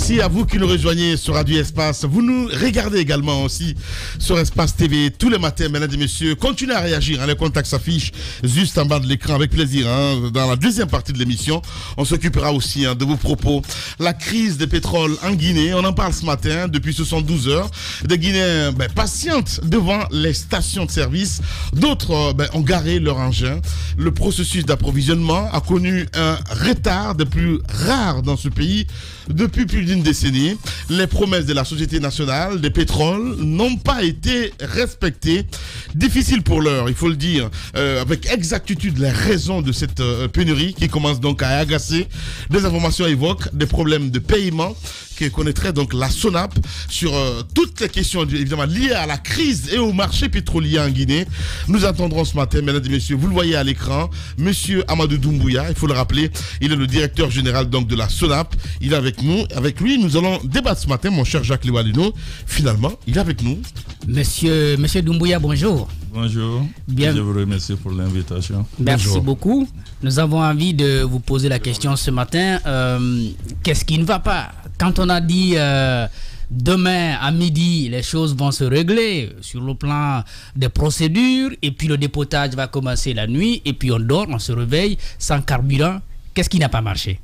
Merci à vous qui nous rejoignez sur Radio Espace. Vous nous regardez également aussi sur Espace TV tous les matins, mesdames et messieurs. Continuez à réagir. Les contacts s'affichent juste en bas de l'écran avec plaisir. Dans la deuxième partie de l'émission, on s'occupera aussi de vos propos. La crise des pétroles en Guinée, on en parle ce matin depuis 72 heures. Des Guinéens patientent devant les stations de service. D'autres ont garé leur engin. Le processus d'approvisionnement a connu un retard des plus rares dans ce pays depuis plus d'une décennie. Les promesses de la Société nationale des pétroles n'ont pas été respectées. Difficile pour l'heure, il faut le dire, avec exactitude les raisons de cette pénurie qui commence donc à agacer. Des informations évoquent des problèmes de paiement que connaîtrait donc la SONAP sur toutes les questions évidemment liées à la crise et au marché pétrolier en Guinée. Nous entendrons ce matin, mesdames et messieurs, vous le voyez à l'écran, monsieur Amadou Doumbouya, il faut le rappeler, il est le directeur général donc de la SONAP. Il est avec nous, avec lui nous allons débattre ce matin, mon cher Jacques Liwalino. Finalement, il est avec nous. Monsieur Doumbouya, bonjour. Bonjour, je vous remercie pour l'invitation. Merci beaucoup. Nous avons envie de vous poser la question ce matin. Qu'est-ce qui ne va pas? Quand on a dit demain à midi, les choses vont se régler sur le plan des procédures, et puis le dépotage va commencer la nuit, et puis on dort, on se réveille sans carburant. Qu'est-ce qui n'a pas marché?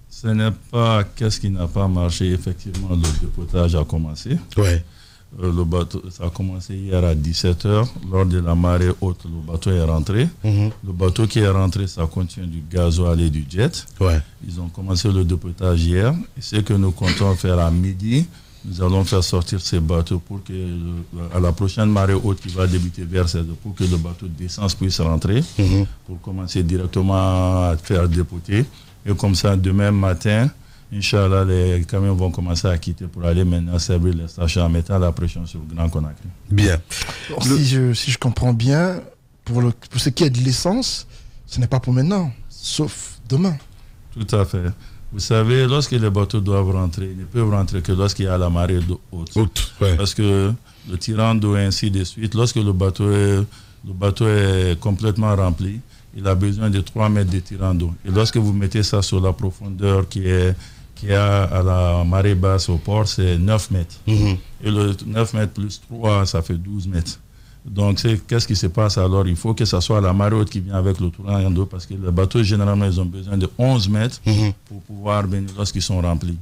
Ce n'est pas qu'est-ce qui n'a pas marché. Effectivement, le dépotage a commencé. Ouais. Le bateau, ça a commencé hier à 17h. Lors de la marée haute, le bateau est rentré. Le bateau qui est rentré, ça contient du gasoil et du jet. Ouais. Ils ont commencé le dépotage hier. Et ce que nous comptons faire à midi, nous allons faire sortir ces bateaux pour que, à la prochaine marée haute qui va débuter vers 16h, pour que le bateau d'essence puisse rentrer, pour commencer directement à faire dépoter. Et comme ça, demain matin, Inch'Allah, les camions vont commencer à quitter pour aller maintenant servir les stations en mettant la pression sur le Grand Conakry. Bien. Alors, si je comprends bien, pour ce qui est de l'essence, ce n'est pas pour maintenant, sauf demain. Tout à fait. Vous savez, lorsque les bateaux doivent rentrer, ils ne peuvent rentrer que lorsqu'il y a la marée haute. Ouais. Parce que le tirant d'eau et ainsi de suite, lorsque le bateau est complètement rempli, il a besoin de 3 mètres de tirant d'eau. Et lorsque vous mettez ça sur la profondeur qui est à la marée basse au port, c'est 9 mètres. Et le 9 mètres plus 3, ça fait 12 mètres. Donc, qu'est-ce qui se passe alors? Il faut que ce soit la marée haute qui vient avec le tirant d'eau, parce que les bateaux, généralement, ils ont besoin de 11 mètres pour pouvoir venir lorsqu'ils sont remplis.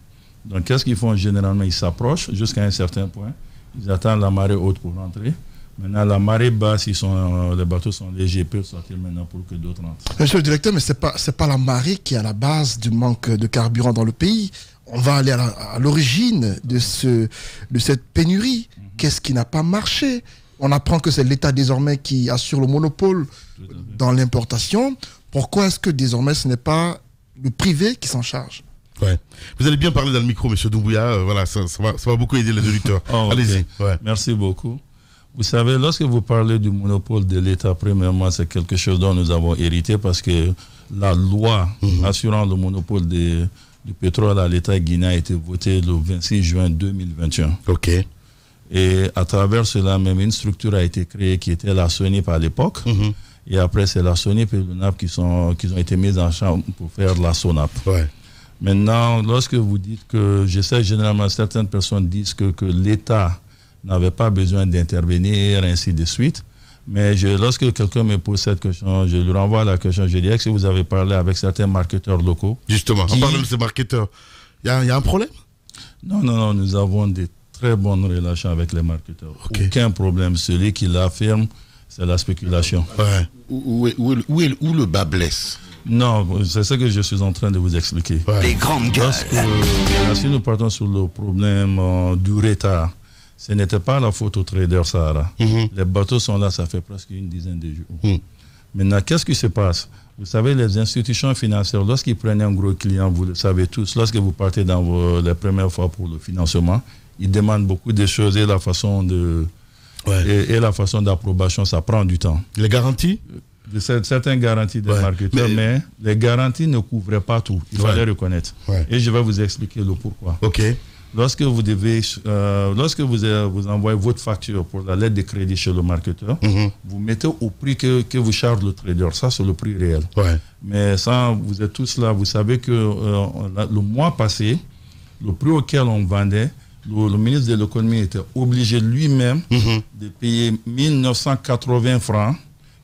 Donc, qu'est-ce qu'ils font généralement? Ils s'approchent jusqu'à un certain point. Ils attendent la marée haute pour rentrer. Maintenant, la marée basse, les bateaux sont légers, ils peuvent sortir maintenant pour que d'autres rentrent. Monsieur le directeur, mais ce n'est pas la marée qui est à la base du manque de carburant dans le pays. On va aller à l'origine de cette pénurie. Qu'est-ce qui n'a pas marché? On apprend que c'est l'État désormais qui assure le monopole dans l'importation. Pourquoi est-ce que désormais ce n'est pas le privé qui s'en charge? Ouais. Vous allez bien parler dans le micro, monsieur Doumbouya. Voilà, ça va beaucoup aider les auditeurs. Allez-y. Ouais. Merci beaucoup. Vous savez, lorsque vous parlez du monopole de l'État, premièrement, c'est quelque chose dont nous avons hérité, parce que la loi assurant le monopole du pétrole à l'État guinéen a été votée le 26 juin 2021. OK. Et à travers cela, même une structure a été créée qui était la SONIP à l'époque. Et après, c'est la SONIP et le NAP qui ont été mises en chambre pour faire la SONAP. Ouais. Maintenant, lorsque vous dites que, je sais généralement certaines personnes disent que l'État n'avait pas besoin d'intervenir, ainsi de suite. Mais lorsque quelqu'un me pose cette question, je lui renvoie la question. Je dis, est-ce que vous avez parlé avec certains marketeurs locaux? Justement, en parlant de ces marketeurs, il y a un problème? Non, nous avons de très bonnes relations avec les marketeurs. Okay. Aucun problème. Celui qui l'affirme, c'est la spéculation. Ouais. Où le bas blesse? Non, c'est ce que je suis en train de vous expliquer. Ouais. Les grandes gueules. Si nous partons sur le problème du retard, ce n'était pas la faute aux traders Sahara. Les bateaux sont là, ça fait presque une dizaine de jours. Maintenant, qu'est-ce qui se passe? Vous savez, les institutions financières, lorsqu'ils prennent un gros client, vous le savez tous, lorsque vous partez dans les premières fois pour le financement, ils demandent beaucoup de choses et la façon et la façon d'approbation, ça prend du temps. Les garanties? Certaines garanties des marketeurs, mais les garanties ne couvraient pas tout. Il fallait reconnaître. Et je vais vous expliquer le pourquoi. OK. Lorsque vous envoyez votre facture pour la lettre de crédit chez le marketeur, vous mettez au prix que vous charge le trader. Ça, c'est le prix réel. Ouais. Mais ça, vous êtes tous là. Vous savez que le mois passé, le prix auquel on vendait, le ministre de l'économie était obligé lui-même de payer 1980 francs.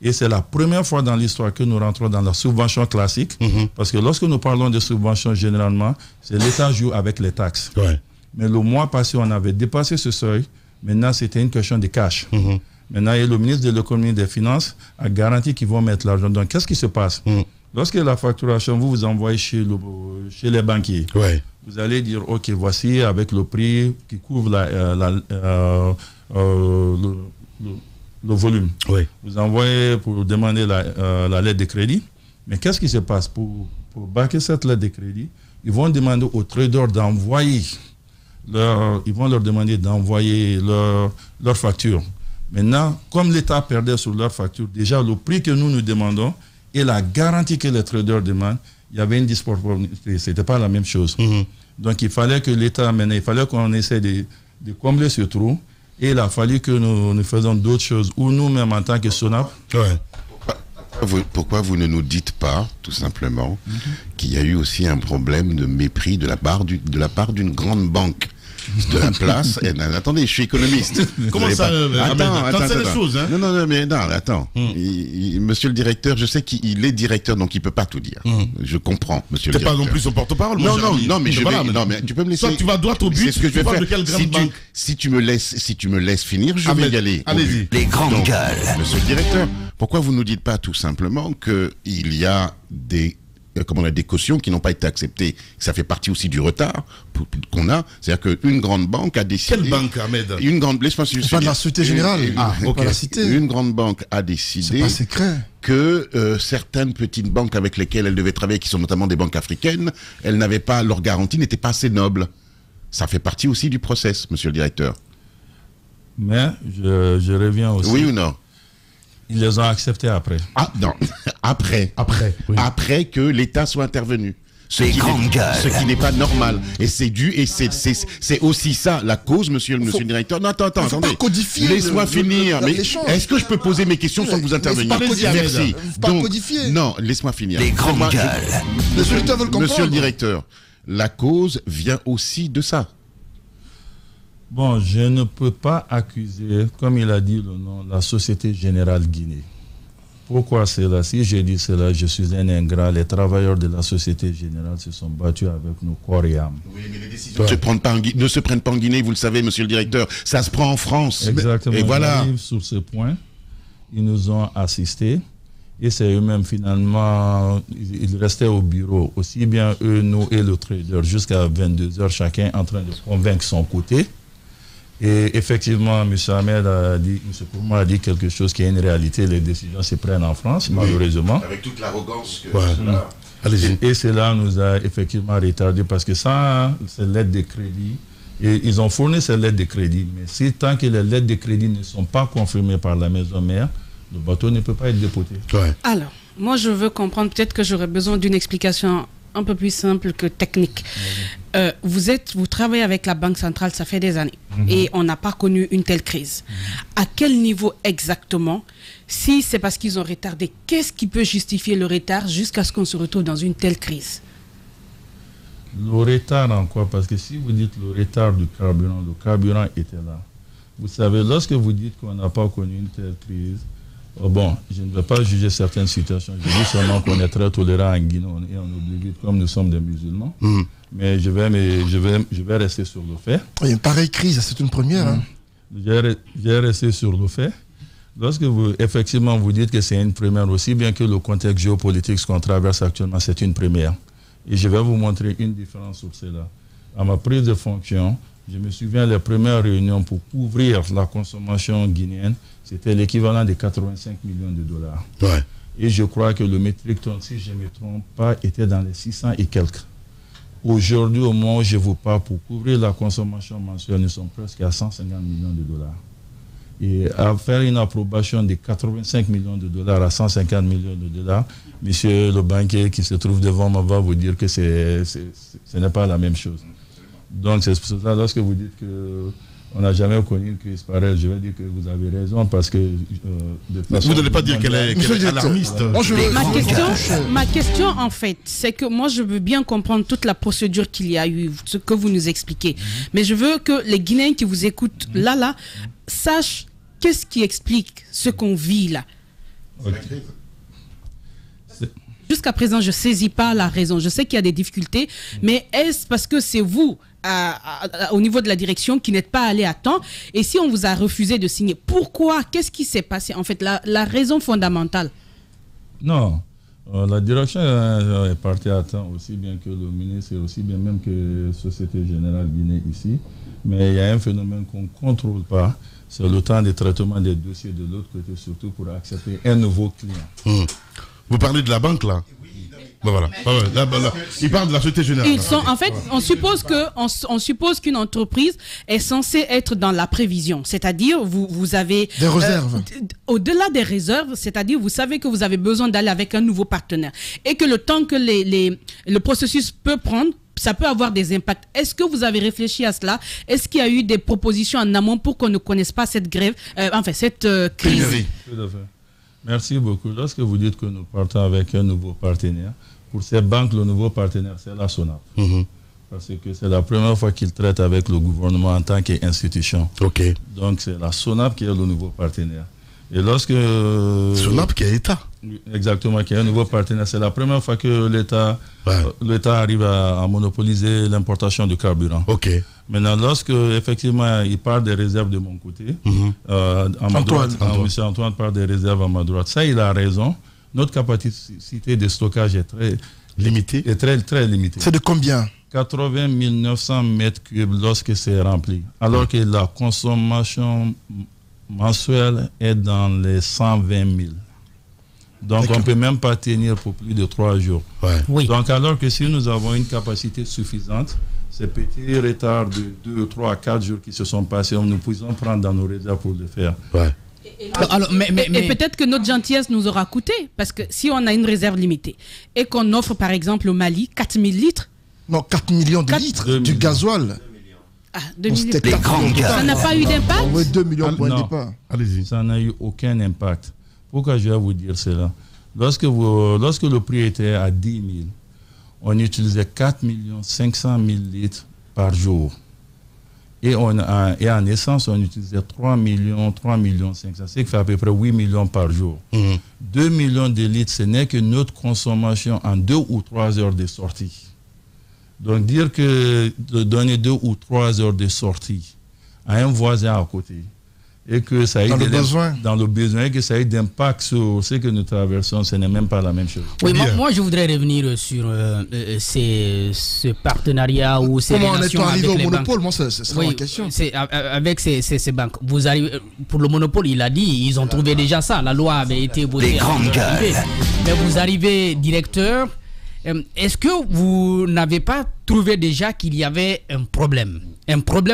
Et c'est la première fois dans l'histoire que nous rentrons dans la subvention classique. Parce que lorsque nous parlons de subvention, généralement, c'est l'État joue avec les taxes. Ouais. Mais le mois passé, on avait dépassé ce seuil. Maintenant, c'était une question de cash. Maintenant, le ministre de l'économie et des finances a garanti qu'ils vont mettre l'argent. Donc, qu'est-ce qui se passe? Lorsque la facturation, vous envoyez chez les banquiers, vous allez dire, OK, voici avec le prix qui couvre le volume. Vous envoyez pour demander la lettre de crédit. Mais qu'est-ce qui se passe? Pour baquer cette lettre de crédit, ils vont demander aux traders d'envoyer ils vont leur demander d'envoyer leur facture. Maintenant, comme l'État perdait sur leur facture, déjà le prix que nous demandons et la garantie que les traders demandent, il y avait une disproportionnalité. Ce n'était pas la même chose. Donc il fallait que l'État, maintenant, il fallait qu'on essaie de combler ce trou. Et il a fallu que nous fassions d'autres choses, ou nous-mêmes en tant que SONAP. Pourquoi vous ne nous dites pas, tout simplement, qu'il y a eu aussi un problème de mépris de la part d'une grande banque de la place? Attendez, je suis économiste. Comment ça, attends, c'est les choses, hein? Non, attends. Monsieur le directeur, je sais qu'il est directeur, donc il peut pas tout dire. Je comprends, monsieur le directeur. T'es pas non plus son porte-parole. Non, mais tu peux me laisser. Soit tu vas droit au but. C'est ce que je vais faire. De quelle grande banque? Si tu me laisses finir, je vais y aller. Allez-y. Les grandes gueules. Monsieur le directeur, pourquoi vous nous dites pas tout simplement qu'il y a des cautions qui n'ont pas été acceptées, ça fait partie aussi du retard qu'on a. C'est-à-dire qu'une grande banque a décidé... Quelle banque, Ahmed? C'est pas de la Société Générale. Pas la cité. Une grande banque a décidé que certaines petites banques avec lesquelles elle devait travailler, qui sont notamment des banques africaines, elles n'avaient pas, leur garantie n'était pas assez noble. Ça fait partie aussi du process, monsieur le directeur. Mais je reviens aussi. Oui ou non? Ils les ont acceptés après. Ah non, après. Après que l'État soit intervenu. Ce qui n'est pas normal. Et c'est dû, et c'est aussi ça la cause, monsieur le directeur. Non, attendez. Laisse-moi finir. Mais est-ce que je peux poser mes questions sans que vous interveniez? Merci. Donc, codifier. Non, laisse-moi finir. Les grandes gueules. Monsieur le directeur, la cause vient aussi de ça. Bon, je ne peux pas accuser, comme il a dit le nom, la Société Générale Guinée. Pourquoi cela? Si je dis cela, je suis un ingrat. Les travailleurs de la Société Générale se sont battus avec nous corps et âme. Oui, mais les décisions ne se prennent pas en Guinée, vous le savez, monsieur le directeur. Ça se prend en France. Exactement. Et voilà. Sur ce point, ils nous ont assistés. Et c'est eux-mêmes, finalement, ils restaient au bureau, aussi bien eux, nous et le trader, jusqu'à 22h, chacun en train de convaincre son côté. Et effectivement, M. Ahmed a dit quelque chose qui est une réalité. Les décisions se prennent en France, malheureusement. Avec toute l'arrogance que... Et cela nous a effectivement retardé parce que sans ces lettres de crédit, et ils ont fourni ces lettres de crédit, mais si tant que les lettres de crédit ne sont pas confirmées par la maison mère, le bateau ne peut pas être dépoté. Alors, moi je veux comprendre, peut-être que j'aurais besoin d'une explication un peu plus simple que technique. Vous travaillez avec la Banque centrale, ça fait des années, et on n'a pas connu une telle crise. À quel niveau exactement? Si c'est parce qu'ils ont retardé, qu'est-ce qui peut justifier le retard jusqu'à ce qu'on se retrouve dans une telle crise? Le retard en quoi? Parce que si vous dites le retard du carburant, le carburant était là. Vous savez, lorsque vous dites qu'on n'a pas connu une telle crise, bon, je ne vais pas juger certaines situations. Je dis seulement qu'on est très tolérant en Guinée et on oublie vite comme nous sommes des musulmans. Mais je vais rester sur le fait. Une pareille crise, c'est une première. Je vais rester sur le fait. Lorsque effectivement vous dites que c'est une première, aussi bien que le contexte géopolitique qu'on traverse actuellement, c'est une première. Et je vais vous montrer une différence sur cela. À ma prise de fonction, je me souviens les premières réunions pour couvrir la consommation guinéenne, c'était l'équivalent de 85 millions de dollars. Et je crois que le métrique tonne, si je ne me trompe pas, était dans les 600 et quelques. Aujourd'hui, au moment où je vous parle, pour couvrir la consommation mensuelle, nous sommes presque à 150 millions de dollars. Et à faire une approbation de 85 millions de dollars à 150 millions de dollars, monsieur le banquier qui se trouve devant moi va vous dire que ce n'est pas la même chose. Donc c'est pour ça, lorsque vous dites que On n'a jamais connu une crise pareille. Je vais dire que vous avez raison parce que... vous n'allez pas dire qu'elle est alarmiste. Ma question, en fait, c'est que moi, je veux bien comprendre toute la procédure qu'il y a eu, ce que vous nous expliquez. Mais je veux que les Guinéens qui vous écoutent là, sachent qu'est-ce qui explique ce qu'on vit là. Okay. Jusqu'à présent, je ne saisis pas la raison. Je sais qu'il y a des difficultés, mais est-ce parce que c'est vous, au niveau de la direction, qui n'êtes pas allé à temps? Et si on vous a refusé de signer, pourquoi? Qu'est-ce qui s'est passé? En fait, la raison fondamentale. Non, la direction est partie à temps, aussi bien que le ministre, et aussi bien même que Société Générale Guinée ici. Mais il y a un phénomène qu'on ne contrôle pas. C'est le temps de traitement des dossiers de l'autre côté, surtout pour accepter un nouveau client. Vous parlez de la banque, là? Ben voilà. Là, il parle de la Société Générale. En fait, on suppose qu'une entreprise est censée être dans la prévision. C'est-à-dire, vous avez... Des réserves. Au-delà des réserves, c'est-à-dire, vous savez que vous avez besoin d'aller avec un nouveau partenaire. Et que le temps que le processus peut prendre, ça peut avoir des impacts. Est-ce que vous avez réfléchi à cela? Est-ce qu'il y a eu des propositions en amont pour qu'on ne connaisse pas cette grève, cette crise? Tout à fait. Merci beaucoup. Lorsque vous dites que nous partons avec un nouveau partenaire, pour ces banques, le nouveau partenaire, c'est la SONAP. Parce que c'est la première fois qu'ils traitent avec le gouvernement en tant qu'institution. Okay. Donc c'est la SONAP qui est le nouveau partenaire. Et lorsque... SONAP qui est l'État. Exactement, qui est un nouveau partenaire. C'est la première fois que l'État arrive à monopoliser l'importation de carburant. Okay. Maintenant, lorsque effectivement il parle des réserves de mon côté, M. Antoine parle des réserves à ma droite. Ça, il a raison. Notre capacité de stockage est très limitée. Très limitée. C'est de combien? 80 900 mètres cubes lorsque c'est rempli. Alors que la consommation mensuelle est dans les 120 000. Donc, on ne peut même pas tenir pour plus de 3 jours. Oui. Donc, alors que si nous avons une capacité suffisante, ces petits retards de 2, 3, 4 jours qui se sont passés, nous pouvons prendre dans nos réserves pour le faire. Et peut-être que notre gentillesse nous aura coûté, parce que si on a une réserve limitée et qu'on offre par exemple au Mali 4 000 litres. Non, 4 millions de litres du gasoil. Ah, 2 millions. Ça n'a pas eu d'impact? Oui, 2 millions pour un départ. Allez-y. Ça n'a eu aucun impact. Pourquoi je vais vous dire cela? Lorsque le prix était à 10 000, on utilisait 4 500 000 litres par jour. Et en essence, on utilisait 3 millions 500, ce qui fait à peu près 8 millions par jour. 2 millions de litres, ce n'est que notre consommation en 2 ou 3 heures de sortie. Donc dire que de donner 2 ou 3 heures de sortie à un voisin à côté, et que ça ait dans le besoin et que ça ait d'impact sur ce que nous traversons, ce n'est même pas la même chose. Oui, moi je voudrais revenir sur ce partenariat ou ces relations avec les banques. Comment on est arrivé au monopole? Moi, c'est ça la question. Avec ces banques. Vous arrivez, pour le monopole, il a dit, ils ont trouvé déjà ça. La loi avait été votée. Mais vous arrivez directeur. Est-ce que vous n'avez pas trouvé déjà qu'il y avait un problème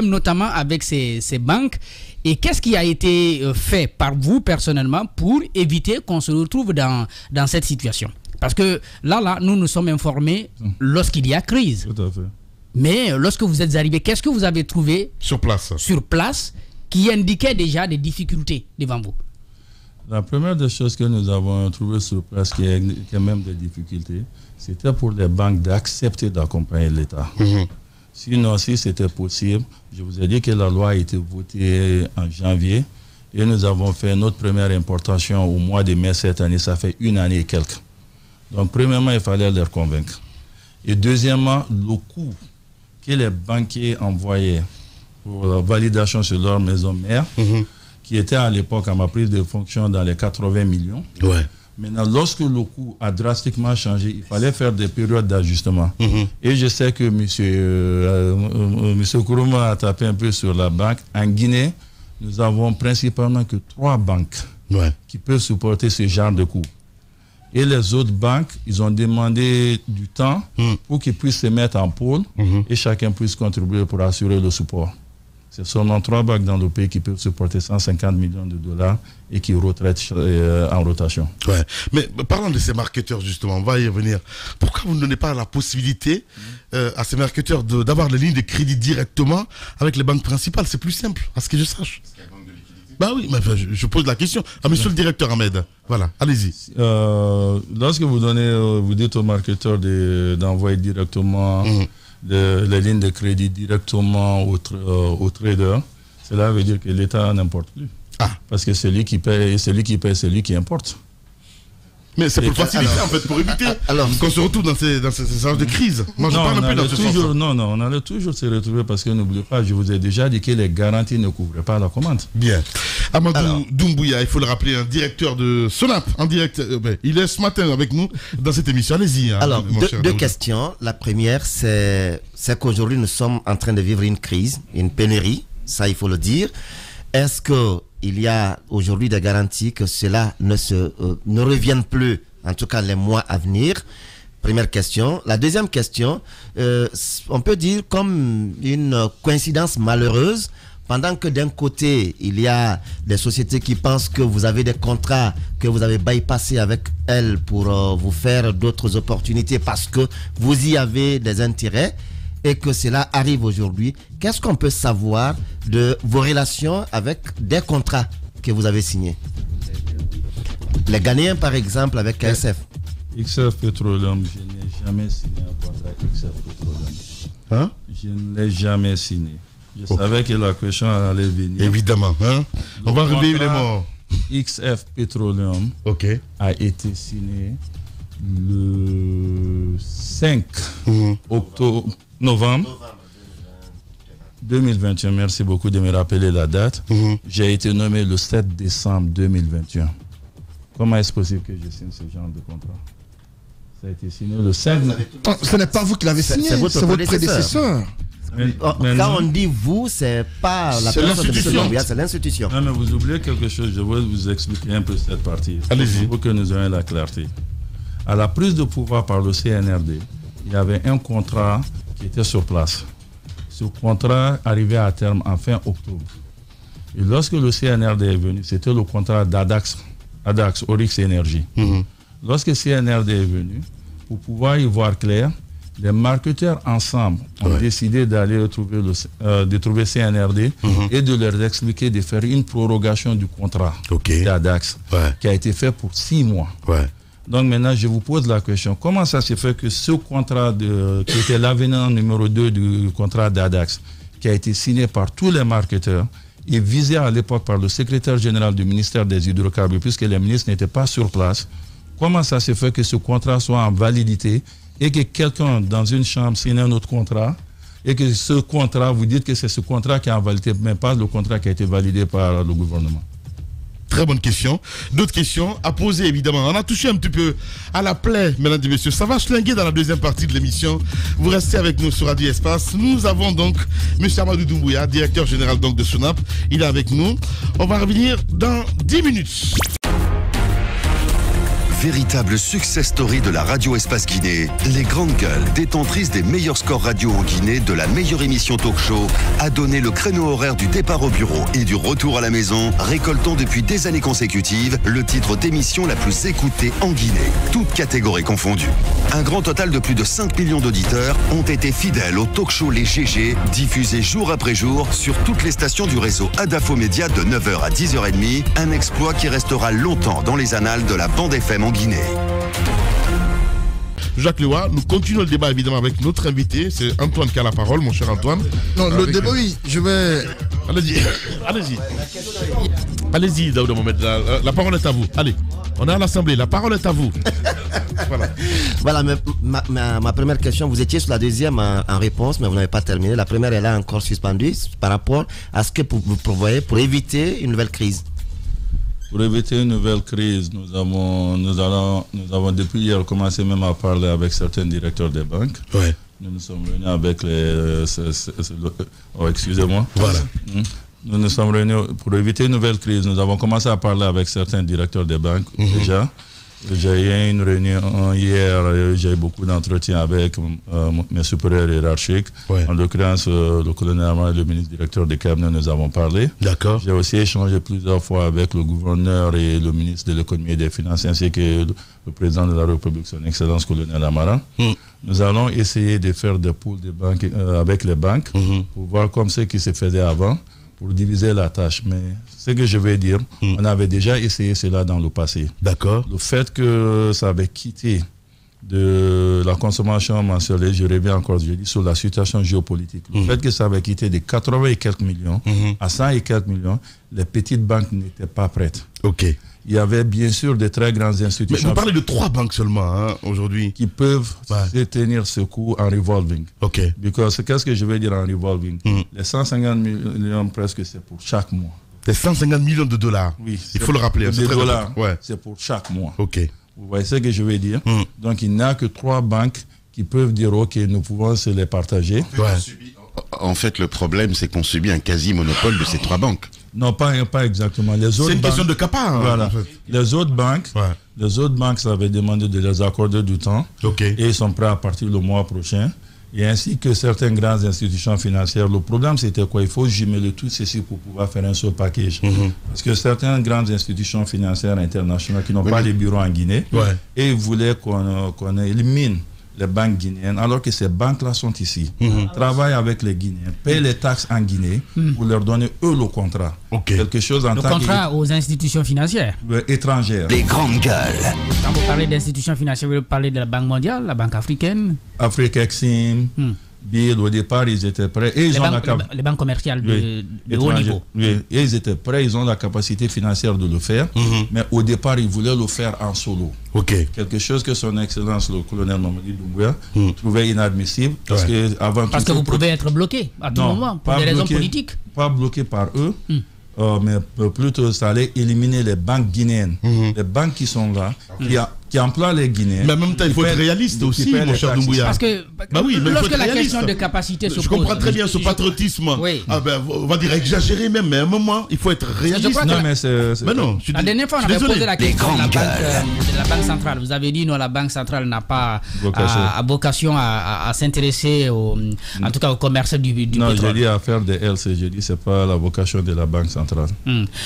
notamment avec ces banques? Et qu'est-ce qui a été fait par vous personnellement pour éviter qu'on se retrouve dans cette situation? Parce que là, nous sommes informés lorsqu'il y a crise. Tout à fait. Mais lorsque vous êtes arrivé, qu'est-ce que vous avez trouvé sur place qui indiquait déjà des difficultés devant vous? La première des choses que nous avons trouvées sur place, qui est même des difficultés, c'était pour les banques d'accepter d'accompagner l'État. Sinon, si c'était possible, je vous ai dit que la loi a été votée en janvier et nous avons fait notre première importation au mois de mai cette année. Ça fait 1 année et quelques. Donc, premièrement, il fallait les convaincre. Et deuxièmement, le coût que les banquiers envoyaient pour la validation sur leur maison mère, qui était à l'époque à ma prise de fonction dans les 80 millions. Maintenant, lorsque le coût a drastiquement changé, il fallait faire des périodes d'ajustement. Et je sais que monsieur Kourouma a tapé un peu sur la banque. En Guinée, nous avons principalement que 3 banques qui peuvent supporter ce genre de coûts. Et les autres banques, ils ont demandé du temps pour qu'ils puissent se mettre en pôle et chacun puisse contribuer pour assurer le support. C'est seulement 3 banques dans le pays qui peuvent supporter 150 millions de dollars et qui retraitent en rotation. Ouais. Mais parlons de ces marketeurs, justement, on va y revenir. Pourquoi vous ne donnez pas la possibilité à ces marketeurs d'avoir les lignes de crédit directement avec les banques principales? C'est plus simple, à ce que je sache. Bah oui, mais je pose la question à monsieur le directeur Ahmed. Voilà, allez-y. Lorsque vous dites aux marketeurs d'envoyer directement les lignes de crédit directement aux traders, cela veut dire que l'État n'importe plus. Parce que celui qui paye, c'est lui qui importe. Mais c'est pour faciliter, en fait, pour éviter qu'on se retrouve dans ces genres de crise. Moi, je parle un peu dans ce sens. Non, on allait toujours se retrouver parce que n'oubliez pas, je vous ai déjà dit que les garanties ne couvraient pas la commande. Bien. Amadou Doumbouya, il faut le rappeler, un directeur de Sonap, en direct. Il est ce matin avec nous dans cette émission. Allez-y. Alors, deux questions. La première, c'est qu'aujourd'hui, nous sommes en train de vivre une crise, une pénurie. Ça, il faut le dire. Est-ce qu'il y a aujourd'hui des garanties que cela ne revienne plus, en tout cas les mois à venir? Première question. La deuxième question, on peut dire comme une coïncidence malheureuse, pendant que d'un côté, il y a des sociétés qui pensent que vous avez des contrats que vous avez bypassés avec elles pour vous faire d'autres opportunités parce que vous y avez des intérêts, et que cela arrive aujourd'hui. Qu'est-ce qu'on peut savoir de vos relations avec des contrats que vous avez signés? Les Ghanéens, par exemple, avec KSF. XF Petroleum, je n'ai jamais signé un contrat XF Petroleum. Hein? Je ne l'ai jamais signé. Je savais que la question allait venir. Évidemment. Hein? On va revivre les morts. XF Petroleum a été signé le 5 novembre 2021. Merci beaucoup de me rappeler la date. J'ai été nommé le 7 décembre 2021. Comment est-ce possible que je signe ce genre de contrat? Ça a été signé le 5 novembre. Ce n'est pas vous qui l'avez signé, c'est votre prédécesseur. Quand on dit vous, c'est pas la personne de c'est l'institution. Non, mais vous oubliez quelque chose. Je vais vous expliquer un peu cette partie. Allez-y. Pour que nous ayons la clarté. À la prise de pouvoir par le CNRD, il y avait un contrat qui était sur place. Ce contrat arrivait à terme en fin octobre. Et lorsque le CNRD est venu, c'était le contrat d'ADAX, Oryx Energy. Lorsque le CNRD est venu, pour pouvoir y voir clair, les marketeurs ensemble ont décidé d'aller de trouver CNRD et de leur expliquer de faire une prorogation du contrat d'ADAX qui a été fait pour 6 mois. Donc maintenant, je vous pose la question. Comment ça se fait que ce contrat qui était l'avenant numéro 2 du contrat d'ADAX, qui a été signé par tous les marketeurs et visé à l'époque par le secrétaire général du ministère des Hydrocarbures, puisque les ministres n'étaient pas sur place, comment ça se fait que ce contrat soit en validité et que quelqu'un dans une chambre signe un autre contrat et que ce contrat, vous dites que c'est ce contrat qui est en validité, mais pas le contrat qui a été validé par le gouvernement? Très bonne question. D'autres questions à poser, évidemment. On a touché un petit peu à la plaie, mesdames et messieurs. Ça va schlinguer dans la deuxième partie de l'émission. Vous restez avec nous sur Radio Espace. Nous avons donc M. Amadou Doumbouya, directeur général donc de Sonap. Il est avec nous. On va revenir dans 10 minutes. Véritable success story de la radio Espace Guinée, les grandes gueules, détentrices des meilleurs scores radio en Guinée, de la meilleure émission talk show, a donné le créneau horaire du départ au bureau et du retour à la maison, récoltant depuis des années consécutives le titre d'émission la plus écoutée en Guinée, toutes catégories confondues. Un grand total de plus de 5 millions d'auditeurs ont été fidèles au talk show Les GG, diffusé jour après jour sur toutes les stations du réseau Adafo Média de 9h à 10h30, un exploit qui restera longtemps dans les annales de la bande FM en Guinée. Jacques Lewa, nous continuons le débat évidemment avec notre invité, c'est Antoine qui a la parole, mon cher Antoine. Non, le débat, oui, je vais... Allez-y, allez-y. Allez-y, Daouda Mohamed, la parole est à vous. Allez, on est à l'Assemblée, la parole est à vous. Voilà, ma première question, vous étiez sur la deuxième en réponse, mais vous n'avez pas terminé. La première est là encore suspendue par rapport à ce que vous prévoyez pour éviter une nouvelle crise. Pour éviter une nouvelle crise, nous avons depuis hier commencé même à parler avec certains directeurs des banques. Nous nous sommes réunis avec les... excusez-moi. Voilà. Nous nous sommes réunis pour éviter une nouvelle crise. Nous avons commencé à parler avec certains directeurs des banques déjà. J'ai eu une réunion hier, j'ai eu beaucoup d'entretiens avec mes supérieurs hiérarchiques. En l'occurrence, le colonel Amara et le ministre directeur des cabinets, nous avons parlé. D'accord. J'ai aussi échangé plusieurs fois avec le gouverneur et le ministre de l'économie et des finances, ainsi que le président de la République, son excellence colonel Amara. Nous allons essayer de faire des pools de banques, avec les banques pour voir comme ce qui se faisait avant, pour diviser la tâche. Mais ce que je veux dire, on avait déjà essayé cela dans le passé. D'accord. Le fait que ça avait quitté de la consommation mensuelle, je reviens encore, je dis, sur la situation géopolitique. Le fait que ça avait quitté de 80 et quelques millions à 100 et quelques millions, les petites banques n'étaient pas prêtes. Ok. Il y avait bien sûr de très grandes institutions. Mais vous parlez de 3 banques seulement aujourd'hui. Qui peuvent se tenir ce coup en revolving. Ok. Parce que qu'est-ce que je veux dire en revolving? Les 150 millions presque, c'est pour chaque mois. Les 150 millions de dollars. Oui. Il faut le rappeler. Les dollars, c'est pour chaque mois. Ok. Vous voyez ce que je veux dire? Donc il n'y a que 3 banques qui peuvent dire ok, nous pouvons se les partager. En fait, le problème, c'est qu'on subit un quasi-monopole de ces 3 banques. Non, pas exactement. C'est une question de capa. Voilà. En fait. Les autres banques, ça avait demandé de les accorder du temps. Et ils sont prêts à partir le mois prochain. Et ainsi que certaines grandes institutions financières. Le problème, c'était quoi? Il faut jumeler tout ceci pour pouvoir faire un seul package. Parce que certaines grandes institutions financières internationales qui n'ont pas de bureaux en Guinée, et ils voulaient qu'on élimine les banques guinéennes, alors que ces banques-là sont ici, travaillent avec les Guinéens, payent les taxes en Guinée pour leur donner eux le contrat. Quelque chose en le contrat aux institutions financières étrangères. Les grandes gueules. Quand vous parlez d'institutions financières, vous parlez de la Banque mondiale, la Banque africaine, Afrique Exim, Bill, au départ, ils étaient prêts. Et les banques commerciales de haut niveau. Oui, et ils étaient prêts, ils ont la capacité financière de le faire. Mais au départ, ils voulaient le faire en solo. Quelque chose que son excellence, le colonel Mamadi Doumbouya, trouvait inadmissible. Parce que vous pouvez être bloqué à tout moment, pour des raisons politiques. Pas bloqué par eux. Mais plutôt ça allait éliminer les banques guinéennes, les banques qui sont là, qui emploient les Guinéens. Mais en même temps, il faut être réaliste aussi, mon cher Doumbouya. Parce que lorsque la question de capacité se pose... Je comprends très bien ce patriotisme. On va dire exagéré même, mais à un moment, il faut être réaliste. La dernière fois, on avait posé la question de la Banque centrale. Vous avez dit, non, la Banque centrale n'a pas vocation à s'intéresser, en tout cas au commerce du pétrole. Non, j'ai dit à faire des LC, j'ai dit c'est pas la vocation de la Banque centrale.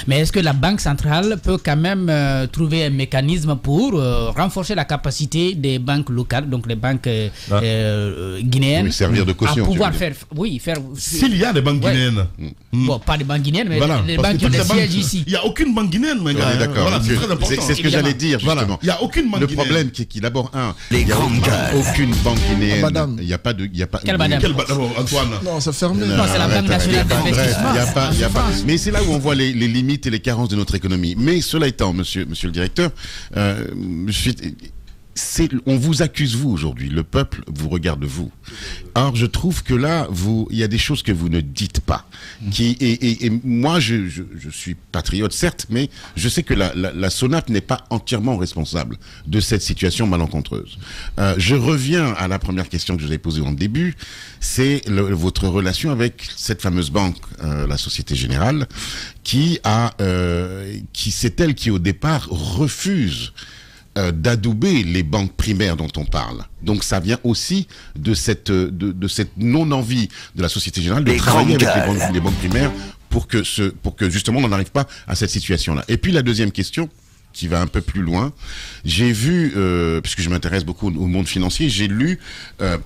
Mais est-ce que la Banque centrale peut quand même trouver un mécanisme pour renforcer la capacité des banques locales, donc les banques guinéennes, servir de caution, à pouvoir faire... S'il y a des banques guinéennes. Bon, pas des banques guinéennes, mais les banques qui ont des sièges ici. Il n'y a aucune banque guinéenne, mes gars. D'accord, c'est ce que j'allais dire, justement. Il n'y a aucune banque guinéenne. Le problème, c'est qu'il d'abord, il n'y a aucune banque guinéenne. Il n'y a pas de... Quelle madame? Antoine? Non, c'est fermé. Non, c'est la Banque nationale d'investissement. Mais c'est là où on voit les limites et les carences de notre économie. Mais cela étant, monsieur le directeur, on vous accuse, vous, aujourd'hui. Le peuple vous regarde, vous. Or, je trouve que là, il y a des choses que vous ne dites pas. Et moi, je suis patriote, certes, mais je sais que la SONAP n'est pas entièrement responsable de cette situation malencontreuse. Je reviens à la première question que je vous ai posée en début. C'est votre relation avec cette fameuse banque, la Société Générale, qui c'est elle qui, au départ, refuse d'adouber les banques primaires dont on parle. Donc ça vient aussi de cette non-envie de la Société Générale de travailler avec les banques primaires pour que justement on n'en arrive pas à cette situation-là. Et puis la deuxième question, qui va un peu plus loin, j'ai vu, puisque je m'intéresse beaucoup au monde financier, j'ai lu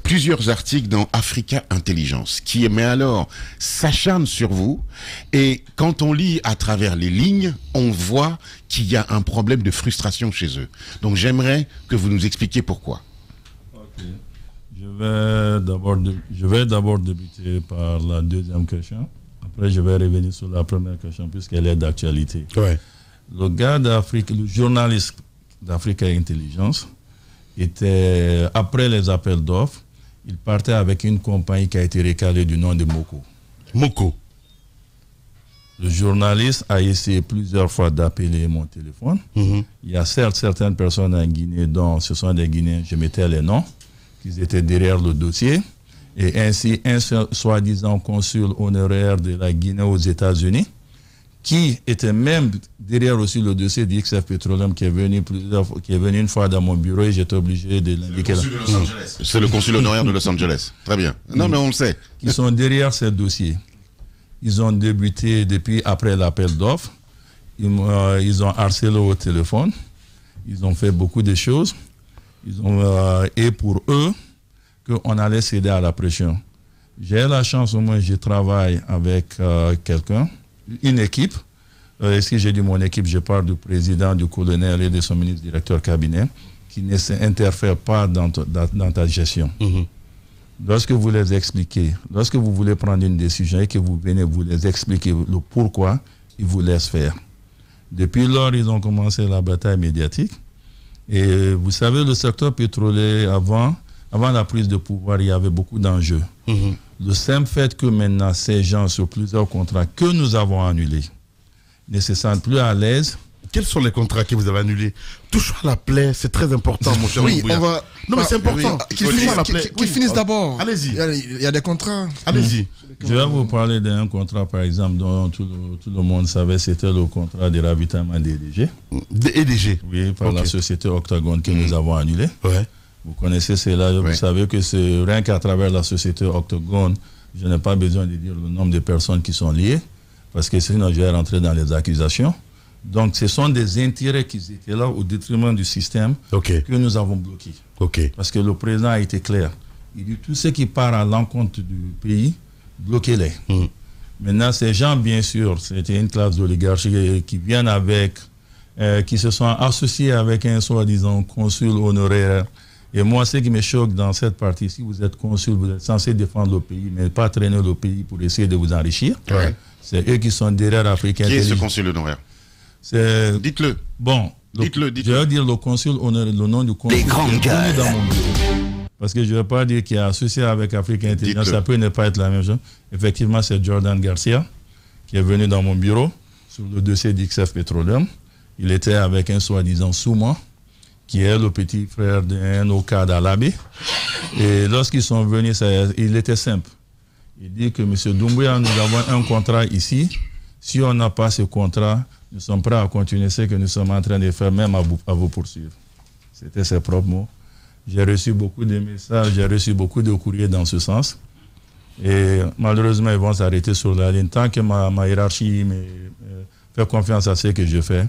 plusieurs articles dans Africa Intelligence, qui, mais alors, s'acharne sur vous, et quand on lit à travers les lignes, on voit qu'il y a un problème de frustration chez eux. Donc j'aimerais que vous nous expliquiez pourquoi. Okay. Je vais d'abord débuter par la deuxième question, après je vais revenir sur la première question, puisqu'elle est d'actualité. Le gars d'Afrique, le journaliste d'Africa Intelligence, était, après les appels d'offres, il partait avec une compagnie qui a été recalée du nom de Moko. Moko. Le journaliste a essayé plusieurs fois d'appeler mon téléphone. Il y a certaines personnes en Guinée, dont ce sont des Guinéens, je mettais les noms, qui étaient derrière le dossier. Et ainsi, un soi-disant consul honoraire de la Guinée aux États-Unis, qui était même derrière aussi le dossier d'XF Petroleum qui est venu une fois dans mon bureau et j'étais obligé de l'indiquer. C'est le consul honoraire de Los Angeles. Très bien. Non, mais on le sait. Ils sont derrière ces dossiers. Ils ont débuté depuis après l'appel d'offres. Ils ont harcelé au téléphone. Ils ont fait beaucoup de choses. Et pour eux, qu'on allait céder à la pression. J'ai la chance, au moins, je travaille avec quelqu'un, une équipe. Si j'ai dit mon équipe, je parle du président, du colonel et de son ministre directeur cabinet, qui ne s'interfèrent pas dans ta gestion. Lorsque vous les expliquez, lorsque vous voulez prendre une décision et que vous venez vous les expliquer le pourquoi, ils vous laissent faire. Depuis lors, ils ont commencé la bataille médiatique. Et vous savez, le secteur pétrolier, avant la prise de pouvoir, il y avait beaucoup d'enjeux. Le simple fait que maintenant, ces gens sur plusieurs contrats que nous avons annulés ne se sentent plus à l'aise. Quels sont les contrats que vous avez annulés? Touche à la plaie, c'est très important, mon cher. Oui, on va... Non, mais c'est important. Qu'ils finissent d'abord. Allez-y. Il y a des contrats. Allez-y. Je vais vous parler d'un contrat, par exemple, dont tout le monde savait, c'était le contrat de ravitaillement d'EDG. D'EDG? Oui, par la société Octogone que nous avons annulé. Ouais. Vous connaissez cela, vous savez que c'est rien qu'à travers la société Octogone, je n'ai pas besoin de dire le nombre de personnes qui sont liées, parce que sinon je vais rentrer dans les accusations. Donc ce sont des intérêts qui étaient là au détriment du système que nous avons bloqué. Parce que le président a été clair. Il dit tout ce qui part à l'encontre du pays, bloquez-les. Maintenant, ces gens, bien sûr, c'était une classe d'oligarchie qui viennent avec, qui se sont associés avec un soi-disant consul honoraire. Et moi, ce qui me choque dans cette partie, si vous êtes consul, vous êtes censé défendre le pays, mais pas traîner le pays pour essayer de vous enrichir. C'est eux qui sont derrière Africain. Qui est ce consul honoraire? Dites-le. Bon, dites-le. Je vais dire le consul honoraire, le nom du consul. Les grandes gueules. Dans mon bureau. Parce que je ne vais pas dire qu'il est associé avec Africain Intelligence, ça peut ne pas être la même chose. Effectivement, c'est Jordan Garcia qui est venu dans mon bureau sur le dossier d'XF Petroleum. Il était avec un soi-disant Souma, qui est le petit frère d'un Oka d'Alabé. Et lorsqu'ils sont venus, il était simple. Il dit que M. Doumbouya, nous avons un contrat ici. Si on n'a pas ce contrat, nous sommes prêts à continuer ce que nous sommes en train de faire, même à vous poursuivre. C'était ses propres mots. J'ai reçu beaucoup de messages, j'ai reçu beaucoup de courriers dans ce sens. Et malheureusement, ils vont s'arrêter sur la ligne. Tant que ma hiérarchie me fait confiance à ce que je fais,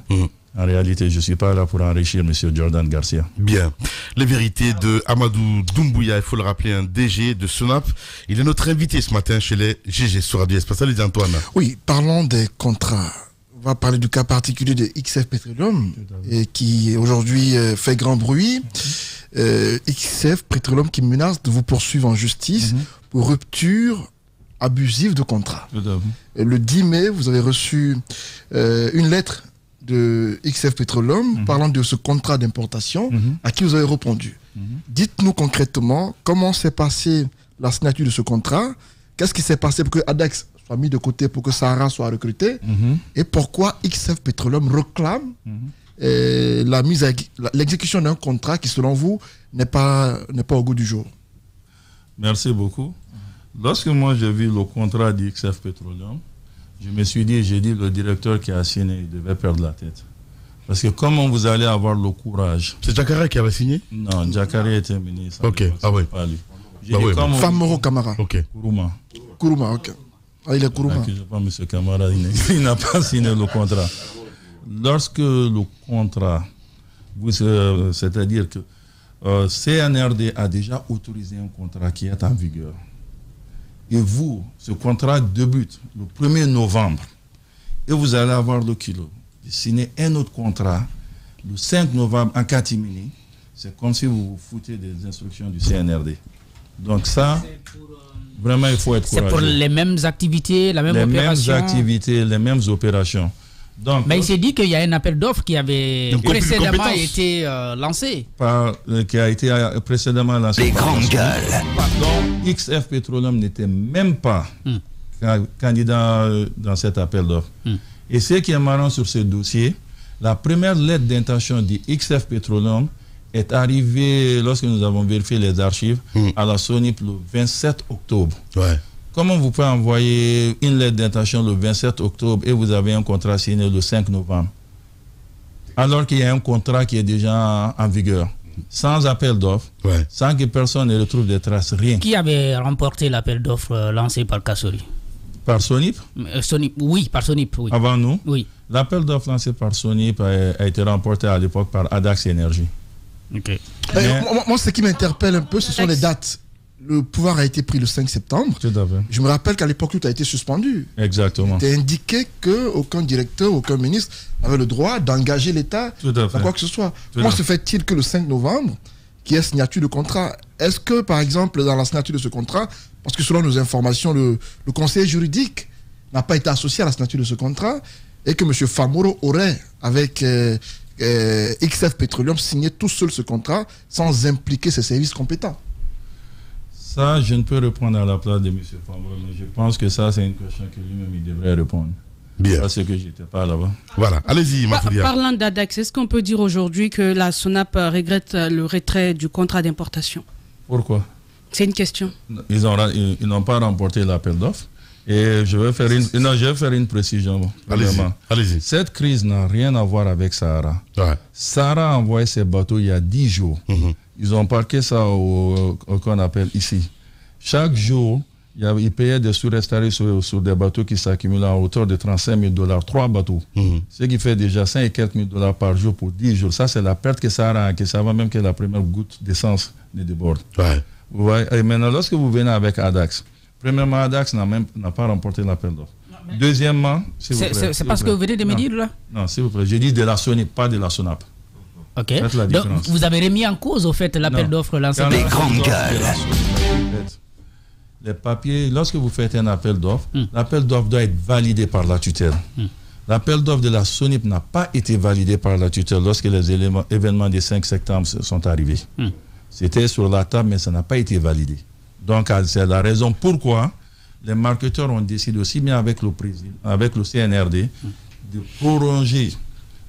en réalité, je ne suis pas là pour enrichir M. Jordan Garcia. Bien. Les vérités de Amadou Doumbouya, il faut le rappeler, un DG de SONAP. Il est notre invité ce matin chez les GG sur Radio Espace. Allez, Antoine. Oui, parlons des contrats. On va parler du cas particulier de XF Petroleum, et qui aujourd'hui fait grand bruit. XF Petroleum qui menace de vous poursuivre en justice pour rupture abusive de contrat. Le 10 mai, vous avez reçu une lettre de XF Petroleum parlant de ce contrat d'importation à qui vous avez répondu. Dites-nous concrètement comment s'est passée la signature de ce contrat, qu'est-ce qui s'est passé pour que ADEX soit mis de côté pour que Sahara soit recruté et pourquoi XF Petroleum réclame l'exécution d'un contrat qui, selon vous, n'est pas au goût du jour. Merci beaucoup. Lorsque moi j'ai vu le contrat d'XF Petroleum, je me suis dit, le directeur qui a signé, il devait perdre la tête. Parce que comment vous allez avoir le courage? C'est Jacare qui avait signé? Non, Jacare était ministre. Ah oui. Pas lui. Famoro Camara. Kourouma, ok. Ah, il est Kourouma. Je ne sais pas, M. Camara, il n'a pas signé le contrat. Lorsque le contrat, c'est-à-dire que CNRD a déjà autorisé un contrat qui est en vigueur. Et vous, ce contrat débute le 1er novembre. Et vous allez avoir le kilo de signer un autre contrat le 5 novembre en catimini. C'est comme si vous vous foutez des instructions du CNRD. Donc ça, vraiment, il faut être courageux. C'est pour les mêmes activités, la même opération? Les mêmes activités, les mêmes opérations. Donc, mais il s'est dit qu'il y a un appel d'offres qui avait précédemment été lancé. Qui a été précédemment lancé. Les grandes gueules. Donc, XF Petroleum n'était même pas candidat dans cet appel d'offres. Et ce qui est marrant sur ce dossier, la première lettre d'intention du XF Petroleum est arrivée lorsque nous avons vérifié les archives à la SONIP le 27 octobre. Comment vous pouvez envoyer une lettre d'intention le 27 octobre et vous avez un contrat signé le 5 novembre? Alors qu'il y a un contrat qui est déjà en vigueur. Sans appel d'offres, sans que personne ne retrouve des traces, rien. Qui avait remporté l'appel d'offres lancé par Kassori? Par Sonip? Oui, par Sonip, oui. Avant nous? Oui. L'appel d'offres lancé par Sonip a été remporté à l'époque par Adax Énergie. Ok. Moi, ce qui m'interpelle un peu, ce sont les dates. Le pouvoir a été pris le 5 septembre. Tout à fait. Je me rappelle qu'à l'époque, tout a été suspendu. Exactement. Il était indiqué qu'aucun directeur, aucun ministre n'avait le droit d'engager l'État dans quoi que ce soit. Comment se fait-il que le 5 novembre, qui est signature de contrat, est-ce que, par exemple, dans la signature de ce contrat, parce que selon nos informations, le conseiller juridique n'a pas été associé à la signature de ce contrat, et que M. Famoro aurait, avec XF Petroleum, signé tout seul ce contrat sans impliquer ses services compétents? Ça, je ne peux répondre à la place de M. Famoro, mais je pense que ça, c'est une question que lui-même il devrait répondre. Bien. Parce que je n'étais pas là-bas. Voilà, allez-y, Mafoudia. Parlant d'Adax, est-ce qu'on peut dire aujourd'hui que la SONAP regrette le retrait du contrat d'importation? Pourquoi? C'est une question. Ils n'ont pas remporté l'appel d'offres. Et je vais faire une précision. Allez-y. Cette crise n'a rien à voir avec Sahara. Sahara a envoyé ses bateaux il y a 10 jours. Ils ont parqué ça qu'on appelle ici. Chaque jour, ils payaient des sous-restarés sur des bateaux qui s'accumulent à hauteur de $35,000, 3 bateaux. Ce qui fait déjà 5 et quelques mille dollars par jour pour 10 jours. Ça, c'est la perte que Sahara a encaissée avant même que la première goutte d'essence ne déborde. Vous voyez? Et maintenant, lorsque vous venez avec Adax, premièrement, Adax n'a pas remporté l'appel d'offres. Deuxièmement, c'est parce que vous venez de me dire là? Non, s'il vous plaît, j'ai dit de la Sonip, pas de la SONAP. Ok. Donc, vous avez remis en cause au fait l'appel d'offres lancé par les grandes gueules. Les papiers, lorsque vous faites un appel d'offres, l'appel d'offres doit être validé par la tutelle. L'appel d'offres de la Sonip n'a pas été validé par la tutelle lorsque les événements du 5 septembre sont arrivés. C'était sur la table, mais ça n'a pas été validé. Donc, c'est la raison pourquoi les marketeurs ont décidé aussi bien avec le président, avec le CNRD, de prolonger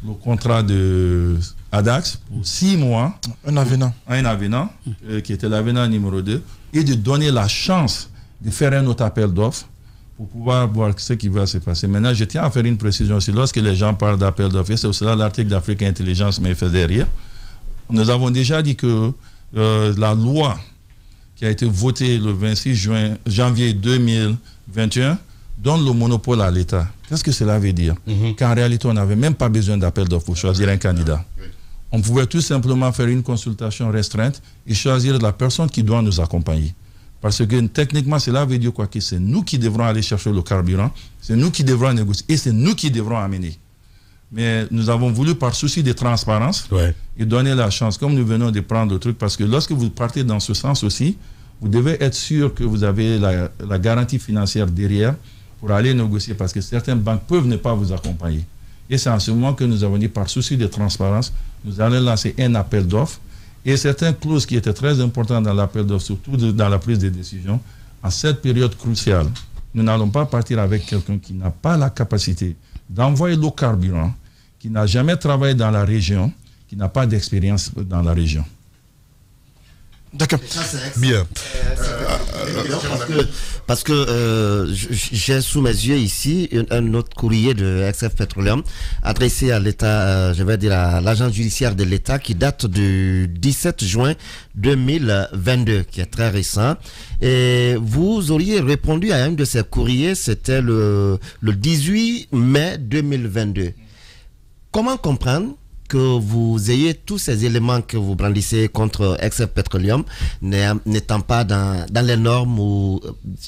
le contrat de Adax pour 6 mois. Un avenant. Qui était l'avenant numéro 2, et de donner la chance de faire un autre appel d'offres pour pouvoir voir ce qui va se passer. Maintenant, je tiens à faire une précision aussi. Lorsque les gens parlent d'appel d'offres, et c'est cela l'article d'Afrique Intelligence me faisait rire, nous avons déjà dit que la loi qui a été votée le 26 janvier 2021 donne le monopole à l'État. Qu'est-ce que cela veut dire? Qu'en réalité, on n'avait même pas besoin d'appel d'offres pour choisir un candidat. On pouvait tout simplement faire une consultation restreinte et choisir la personne qui doit nous accompagner. Parce que techniquement, cela veut dire quoi? Que c'est nous qui devrons aller chercher le carburant, c'est nous qui devrons négocier et c'est nous qui devrons amener. Mais nous avons voulu, par souci de transparence, et donner la chance, comme nous venons de prendre le truc, parce que lorsque vous partez dans ce sens aussi, vous devez être sûr que vous avez la garantie financière derrière pour aller négocier, parce que certaines banques peuvent ne pas vous accompagner. Et c'est en ce moment que nous avons dit, par souci de transparence, nous allons lancer un appel d'offres. Et certaines clauses qui étaient très importantes dans l'appel d'offres, surtout dans la prise de décision, en cette période cruciale, nous n'allons pas partir avec quelqu'un qui n'a pas la capacité d'envoyer le carburant, qui n'a jamais travaillé dans la région, qui n'a pas d'expérience dans la région. D'accord. Bien. Parce que j'ai sous mes yeux ici un autre courrier de XF Petroleum adressé à l'État, je vais dire à l'agence judiciaire de l'État, qui date du 17 juin 2022, qui est très récent. Et vous auriez répondu à un de ces courriers, c'était le 18 mai 2022. Comment comprendre que vous ayez tous ces éléments que vous brandissez contre XF Petroleum n'étant pas dans les normes, ou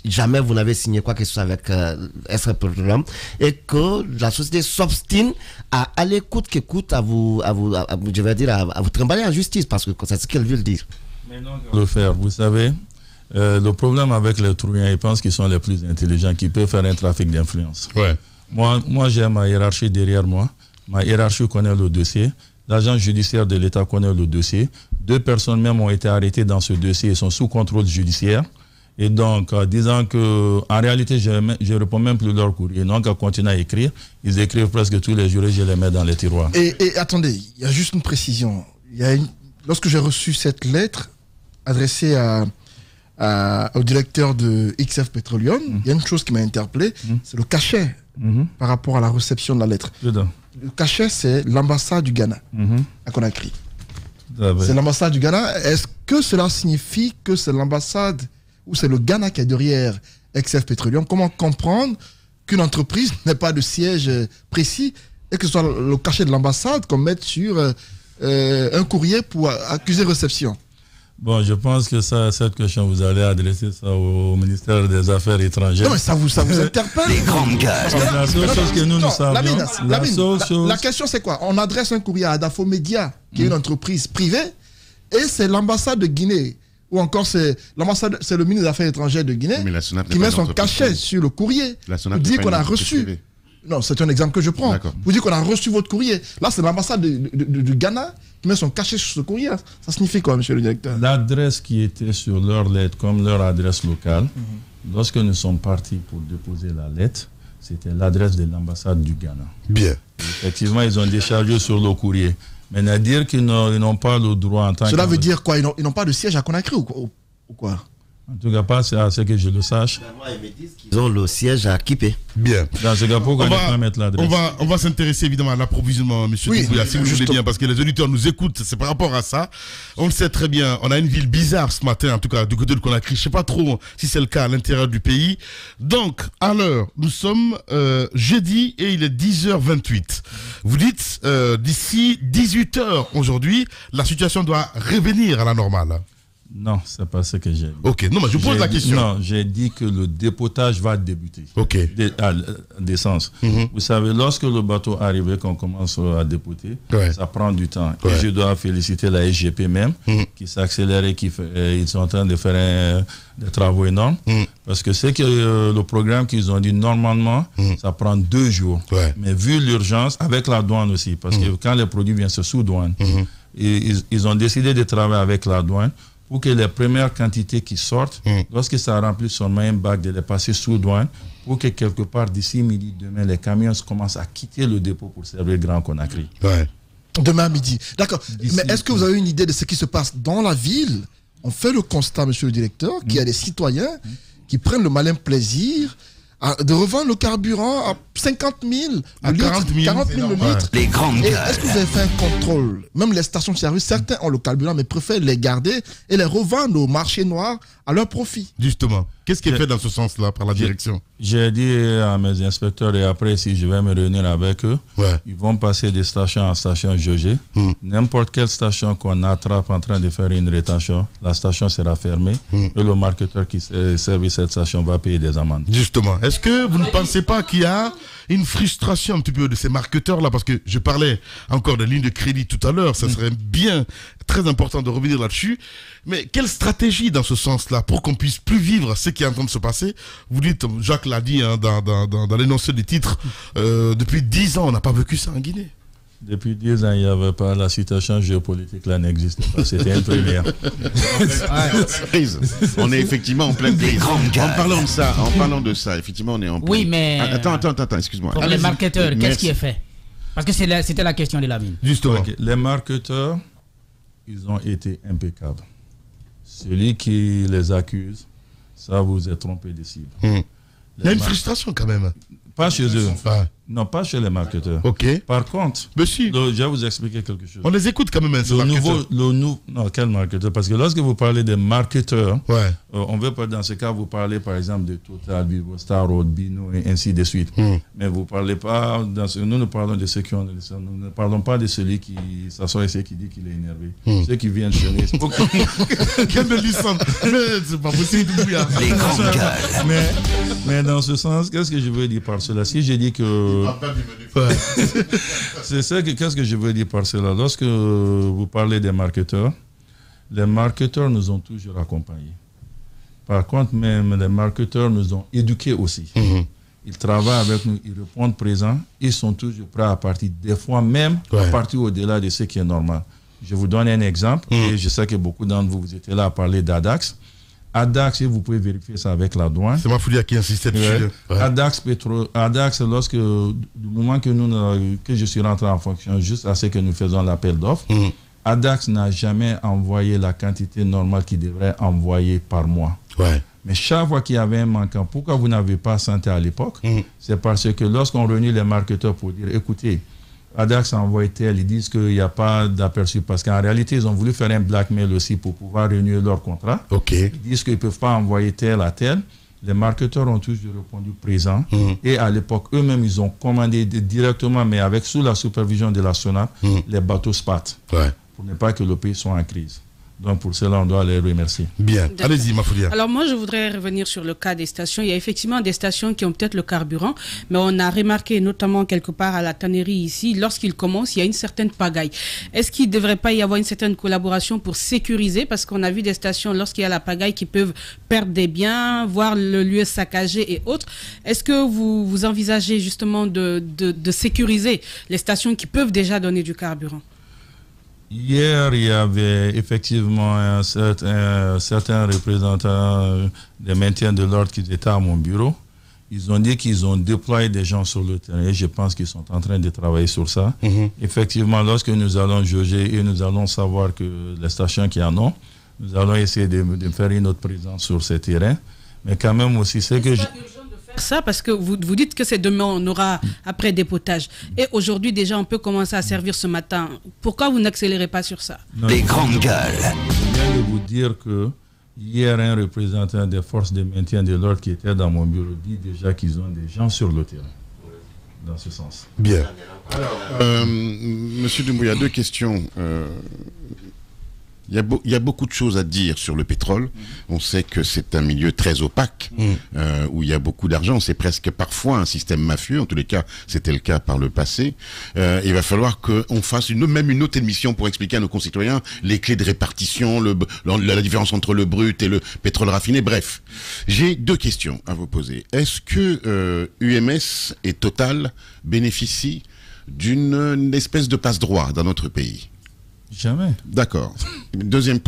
jamais vous n'avez signé quoi que ce soit avec XF Petroleum, et que la société s'obstine à aller coûte que coûte à vous je vais dire, à vous trimballer en justice, parce que c'est ce qu'elle veut dire. Mais non, le faire, vous savez, le problème avec les truands, ils pensent qu'ils sont les plus intelligents, qui peuvent faire un trafic d'influence. Moi j'ai ma hiérarchie derrière moi. Ma hiérarchie connaît le dossier. L'agence judiciaire de l'État connaît le dossier. 2 personnes même ont été arrêtées dans ce dossier et sont sous contrôle judiciaire. Et donc, disant que, en réalité, je ne réponds même plus leur courrier. Donc, à continuer à écrire, ils écrivent presque tous les jours et je les mets dans les tiroirs. Et attendez, il y a juste une précision. Lorsque j'ai reçu cette lettre adressée à au directeur de XF Petroleum, il y a une chose qui m'a interpellé, c'est le cachet par rapport à la réception de la lettre. Le cachet, c'est l'ambassade du Ghana à Conakry. C'est l'ambassade du Ghana. Est-ce que cela signifie que c'est l'ambassade ou c'est le Ghana qui est derrière XF Petroleum? Comment comprendre qu'une entreprise n'ait pas de siège précis et que ce soit le cachet de l'ambassade qu'on mette sur un courrier pour accuser réception? Bon, je pense que cette question, vous allez adresser ça au ministère des Affaires étrangères. Non, mais ça vous interpelle. Les grandes gueules. La seule chose que nous savions... La question, c'est quoi? On adresse un courrier à Adafo Media, qui est une entreprise privée, et c'est l'ambassade de Guinée, ou encore c'est le ministre des Affaires étrangères de Guinée, qui met son cachet sur le courrier, pour dire qu'on a reçu. Non, c'est un exemple que je prends. Vous dites qu'on a reçu votre courrier. Là, c'est l'ambassade du Ghana qui met son cachet sur ce courrier. Ça signifie quoi, monsieur le directeur? L'adresse qui était sur leur lettre, comme leur adresse locale, lorsque nous sommes partis pour déposer la lettre, c'était l'adresse de l'ambassade du Ghana. Bien. Effectivement, ils ont déchargé sur le courrier. Mais à dire qu'ils n'ont pas le droit en tant que... Cela veut dire quoi? Ils n'ont pas de siège à Conakry ou quoi? En tout cas, pas à ce que je le sache. Ils me disent qu'ils ont le siège à Kipé. Bien. Dans ce cas, pourquoi ne pas mettre l'adresse? On va s'intéresser évidemment à l'approvisionnement, monsieur Doumbouya, si vous voulez bien, parce que les auditeurs nous écoutent, c'est par rapport à ça. On le sait très bien, on a une ville bizarre ce matin, en tout cas du côté de Conakry. Je ne sais pas trop si c'est le cas à l'intérieur du pays. Donc, à l'heure, nous sommes jeudi et il est 10h28. Vous dites, d'ici 18h aujourd'hui, la situation doit revenir à la normale. Non, c'est pas ce que j'ai dit. Ok, non, mais je pose la question. Non, j'ai dit que le dépotage va débuter. Ok. D'essence. Vous savez, lorsque le bateau arrive, qu'on commence à dépoter, ça prend du temps. Et je dois féliciter la SGP même, qui s'accélère et ils sont en train de faire des travaux énormes. Parce que c'est que le programme qu'ils ont dit, normalement, ça prend 2 jours. Mais vu l'urgence, avec la douane aussi, parce que quand les produits viennent sous douane, ils ont décidé de travailler avec la douane pour que les premières quantités qui sortent, lorsque ça remplit seulement un bac, de les passer sous douane, pour que quelque part d'ici midi, demain, les camions commencent à quitter le dépôt pour servir Grand Conakry. Demain midi. D'accord. Mais est-ce que vous avez une idée de ce qui se passe dans la ville? On fait le constat, monsieur le directeur, qu'il y a des citoyens qui prennent le malin plaisir de revendre le carburant à 50 000 à 40 000 le litre. Les grandes gueules. Est-ce que vous avez fait un contrôle? Même les stations de service, certains ont le carburant, mais préfèrent les garder et les revendre au marché noir à leur profit. Justement, qu'est-ce qui est fait dans ce sens-là par la direction? J'ai dit à mes inspecteurs, et après, si je vais me réunir avec eux, ils vont passer de station en station jaugée. N'importe quelle station qu'on attrape en train de faire une rétention, la station sera fermée et le marketeur qui servi cette station va payer des amendes. Justement, est-ce que vous ne pensez pas qu'il y a une frustration un petit peu de ces marketeurs-là? Parce que je parlais encore de ligne de crédit tout à l'heure, ça serait bien très important de revenir là-dessus. Mais quelle stratégie dans ce sens-là pour qu'on puisse plus vivre ce qui est en train de se passer? Vous dites, Jacques l'a dit dans l'énoncé des titres, depuis 10 ans, on n'a pas vécu ça en Guinée. Depuis 10 ans, il n'y avait pas la situation géopolitique, là n'existait pas. C'était une première. On est effectivement en pleine crise. En parlant de ça, effectivement, on est en pleine... Oui, mais... Attends, excuse-moi. Pour les marketeurs, qu'est-ce qui est fait? Parce que c'était la question de la mine. Justement. Les marketeurs, ils ont été impeccables. Celui qui les accuse, ça vous est trompé de cible. Il y a une frustration quand même. Pas chez eux. Non, pas chez les marketeurs. Par contre, je vais vous expliquer quelque chose. On les écoute quand même, ces marketeurs. Non, quel marketeur? Parce que lorsque vous parlez des marketeurs, on veut pas, dans ce cas, vous parlez par exemple de Total, Vivo, Star Road, Bino et ainsi de suite. Mais vous parlez pas, nous parlons de ceux qui ont nous ne parlons pas de celui qui s'assoit ici et qui dit qu'il est énervé. Ceux qui viennent chez nous. Quelle belle licence. Mais c'est pas possible. Les grandes gueules. Mais dans ce sens, qu'est-ce que je veux dire par cela? Si j'ai dit que... Qu'est-ce que je veux dire par cela? Lorsque vous parlez des marketeurs, les marketeurs nous ont toujours accompagnés. Par contre, même les marketeurs nous ont éduqués aussi. Ils travaillent avec nous, ils répondent présents, ils sont toujours prêts à partir, des fois même à partir au-delà de ce qui est normal. Je vous donne un exemple, et je sais que beaucoup d'entre vous étiez là à parler d'Adax. Adax, vous pouvez vérifier ça avec la douane. C'est Mafoulia qui insistait dessus. Adax, lorsque, du moment que je suis rentré en fonction, juste à ce que nous faisons l'appel d'offres, ADAX n'a jamais envoyé la quantité normale qu'il devrait envoyer par mois. Ouais. Mais chaque fois qu'il y avait un manquant, pourquoi vous n'avez pas senti à l'époque? C'est parce que lorsqu'on réunit les marketeurs pour dire, écoutez, ADAX a envoyé tel, ils disent qu'il n'y a pas d'aperçu. Parce qu'en réalité, ils ont voulu faire un blackmail aussi pour pouvoir réunir leur contrat. Okay. Ils disent qu'ils ne peuvent pas envoyer tel à tel. Les marketeurs ont toujours répondu présent. Et à l'époque, eux-mêmes, ils ont commandé directement, mais avec sous la supervision de la SONAP, les bateaux SPAT. Ouais. Pour ne pas que le pays soit en crise. Donc pour cela, on doit les remercier. Bien. Allez-y, Mafoulia. Alors moi, je voudrais revenir sur le cas des stations. Il y a effectivement des stations qui ont peut-être le carburant, mais on a remarqué notamment quelque part à la tannerie ici, lorsqu'ils commencent, il y a une certaine pagaille. Est-ce qu'il ne devrait pas y avoir une certaine collaboration pour sécuriser? Parce qu'on a vu des stations, lorsqu'il y a la pagaille, qui peuvent perdre des biens, voir le lieu saccagé et autres. Est-ce que vous envisagez justement de sécuriser les stations qui peuvent déjà donner du carburant? Hier, il y avait effectivement certains représentants des maintiens de l'ordre qui étaient à mon bureau. Ils ont dit qu'ils ont déployé des gens sur le terrain et je pense qu'ils sont en train de travailler sur ça. Effectivement, lorsque nous allons juger et nous allons savoir que les stations qui en ont, nous allons essayer de faire une autre présence sur ces terrains. Mais quand même aussi, c'est que... Ça parce que vous dites que c'est demain on aura après dépotage et aujourd'hui déjà on peut commencer à servir ce matin. Pourquoi vous n'accélérez pas sur ça? Les grandes gueules. Je viens de vous dire que hier un représentant des forces de maintien de l'ordre qui était dans mon bureau dit déjà qu'ils ont des gens sur le terrain dans ce sens. Bien. Alors, Monsieur Doumbouya, deux questions. Il y a beaucoup de choses à dire sur le pétrole. On sait que c'est un milieu très opaque, où il y a beaucoup d'argent. C'est presque parfois un système mafieux. En tous les cas, c'était le cas par le passé. Il va falloir qu'on fasse même une autre émission pour expliquer à nos concitoyens les clés de répartition, la différence entre le brut et le pétrole raffiné. Bref, j'ai deux questions à vous poser. Est-ce que UMS et Total bénéficient d'une espèce de passe-droit dans notre pays? Jamais. D'accord. Deuxième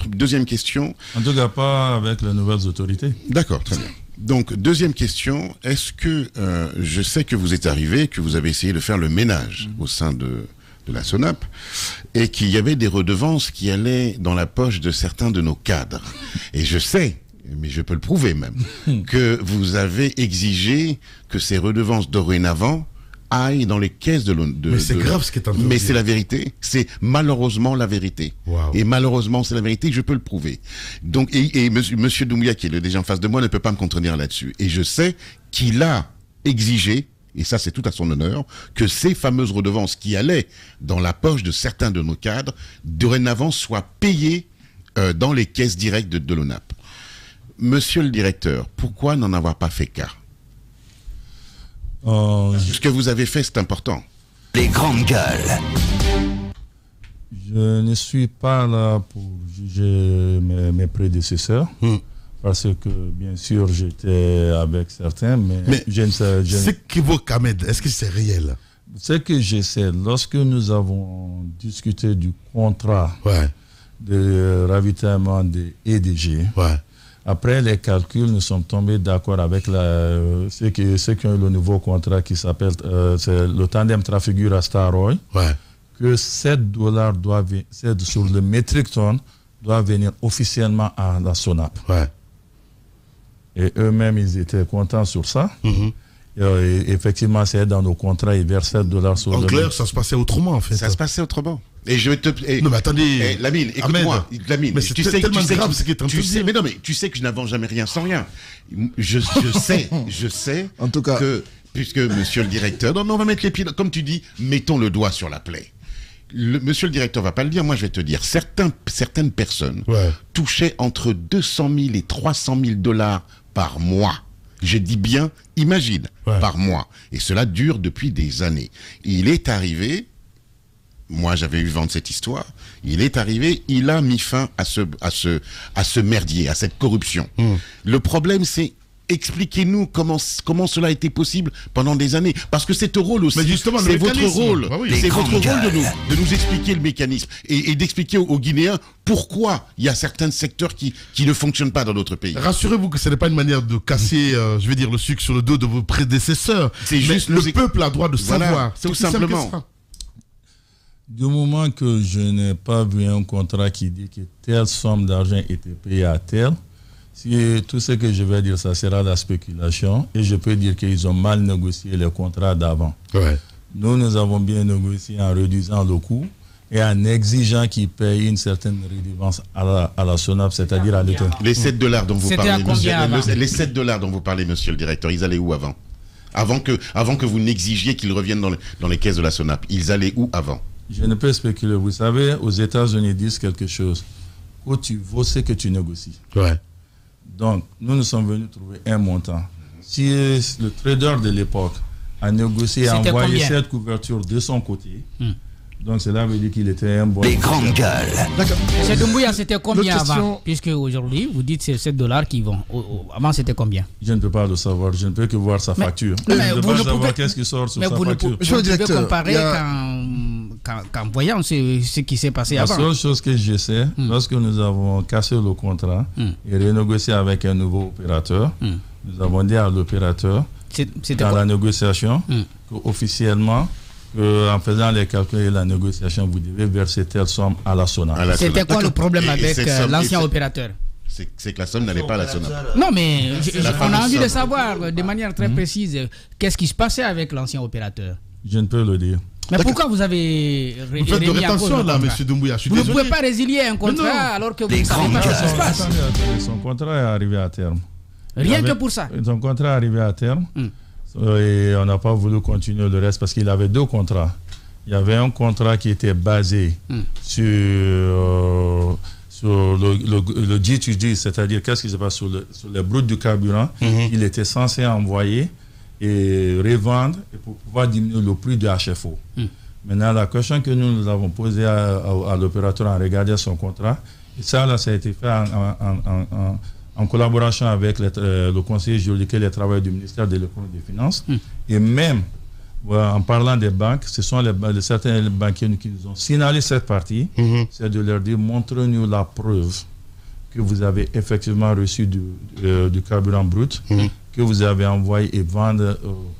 question. En tout cas, pas avec les nouvelles autorités. D'accord, très bien. Donc, deuxième question. Est-ce que, je sais que vous êtes arrivé, que vous avez essayé de faire le ménage au sein de la SONAP, et qu'il y avait des redevances qui allaient dans la poche de certains de nos cadres. Et je sais, mais je peux le prouver même, que vous avez exigé que ces redevances dorénavant aille dans les caisses de l'ONU. Mais c'est grave ce qui est en train de dire. Mais c'est la vérité. C'est malheureusement la vérité. Wow. Et malheureusement, c'est la vérité, je peux le prouver. Donc, et monsieur Doumbouya, qui est déjà en face de moi, ne peut pas me contredire là-dessus. Et je sais qu'il a exigé, et ça c'est tout à son honneur, que ces fameuses redevances qui allaient dans la poche de certains de nos cadres, dorénavant soient payées dans les caisses directes de l'ONAP. Monsieur le directeur, pourquoi n'en avoir pas fait cas? Ce que vous avez fait, c'est important. Les grandes gueules. Je ne suis pas là pour juger mes prédécesseurs, parce que, bien sûr, j'étais avec certains, mais je ne sais... Ce qui vaut Kamed, est-ce que c'est réel? Ce que je sais, lorsque nous avons discuté du contrat de ravitaillement des EDG, après les calculs, nous sommes tombés d'accord avec ceux qui ont eu le nouveau contrat qui s'appelle le tandem Trafigura Staroy, que $7 sur le métric tonne doit venir officiellement à la SONAP. Et eux-mêmes, ils étaient contents sur ça. Et effectivement, c'est dans nos contrats, ils versent $7 sur en clair, ça se passait autrement, en fait. Ça se passait autrement. Et je vais te... non, mais attendez... Lamine, écoute-moi. Lamine, mais c'est tellement grave ce qui est en train de dire. Mais non, mais tu sais que je n'avance jamais rien sans rien. Je sais en tout cas, que, puisque monsieur le directeur... Non, mais on va mettre les pieds... Comme tu dis, mettons le doigt sur la plaie. Monsieur le directeur va pas le dire, moi je vais te dire. Certaines personnes touchaient entre 200 000 et 300 000 $ par mois. Je dis bien, imagine, par mois. Et cela dure depuis des années. Il est arrivé, moi j'avais eu vent de cette histoire, il est arrivé, il a mis fin à ce merdier, à cette corruption. Le problème c'est, expliquez-nous comment cela a été possible pendant des années. Parce que c'est rôle aussi. C'est votre rôle. C'est votre rôle de nous expliquer le mécanisme et d'expliquer aux Guinéens pourquoi il y a certains secteurs qui ne fonctionnent pas dans notre pays. Rassurez-vous que ce n'est pas une manière de casser, je vais dire, le sucre sur le dos de vos prédécesseurs. C'est juste le peuple a droit de savoir. Tout simplement. Du moment que je n'ai pas vu un contrat qui dit que telle somme d'argent était payée à tel, si tout ce que je vais dire, ça sera la spéculation. Et je peux dire qu'ils ont mal négocié les contrats d'avant. Ouais. Nous avons bien négocié en réduisant le coût et en exigeant qu'ils payent une certaine rédivance à la SONAP, c'est-à-dire à l'État. Les $7 dont vous parlez, les $7 dont vous parlez, monsieur le directeur, ils allaient où avant? Avant que vous n'exigiez qu'ils reviennent dans les caisses de la SONAP, ils allaient où avant? Je ne peux spéculer. Vous savez, aux États-Unis, ils disent quelque chose. Où tu vaux ce que tu négocies. Ouais. Donc, nous sommes venus trouver un montant. Si le trader de l'époque a négocié et envoyé cette couverture de son côté, donc cela veut dire qu'il était un bon... Les grandes gueules. D'accord. M. Doumbouya, c'était combien avant? Puisque aujourd'hui, vous dites que c'est $7 qui vont. Avant, c'était combien? Je ne peux pas le savoir. Je ne peux que voir sa facture. Je ne peux pas savoir qu'est-ce qui sort sur sa facture. Vous pouvez comparer qu'en voyant ce qui s'est passé avant. La seule chose que je sais, lorsque nous avons cassé le contrat et renégocié avec un nouveau opérateur, nous avons dit à l'opérateur, dans la négociation, qu'officiellement, en faisant les calculs et la négociation, vous devez verser telle somme à la SONAP. C'était quoi le problème avec l'ancien opérateur? C'est que la somme n'allait pas à la SONAP. Non, mais on a envie de savoir de manière très précise qu'est-ce qui se passait avec l'ancien opérateur. Je ne peux le dire. Mais pourquoi vous avez Vous faites de rétention là, M. Doumbouya? Vous ne pouvez pas résilier un contrat alors que vous ne savez pas ce qui se passe. Son contrat est arrivé à terme. Rien que pour ça. Son contrat est arrivé à terme. Et on n'a pas voulu continuer le reste parce qu'il avait deux contrats. Il y avait un contrat qui était basé sur le G2G, c'est-à-dire qu'est-ce qui se passe sur les brutes du carburant. Il était censé envoyer et revendre et pour pouvoir diminuer le prix du HFO. Maintenant, la question que nous avons posée à l'opérateur en regardant son contrat, et ça a été fait en collaboration avec le conseiller juridique et les travailleurs du ministère de l'économie et des finances. Et même en parlant des banques, ce sont certains banquiers qui nous ont signalé cette partie, c'est de leur dire, montrez-nous la preuve que vous avez effectivement reçu du carburant brut, que vous avez envoyé et vendu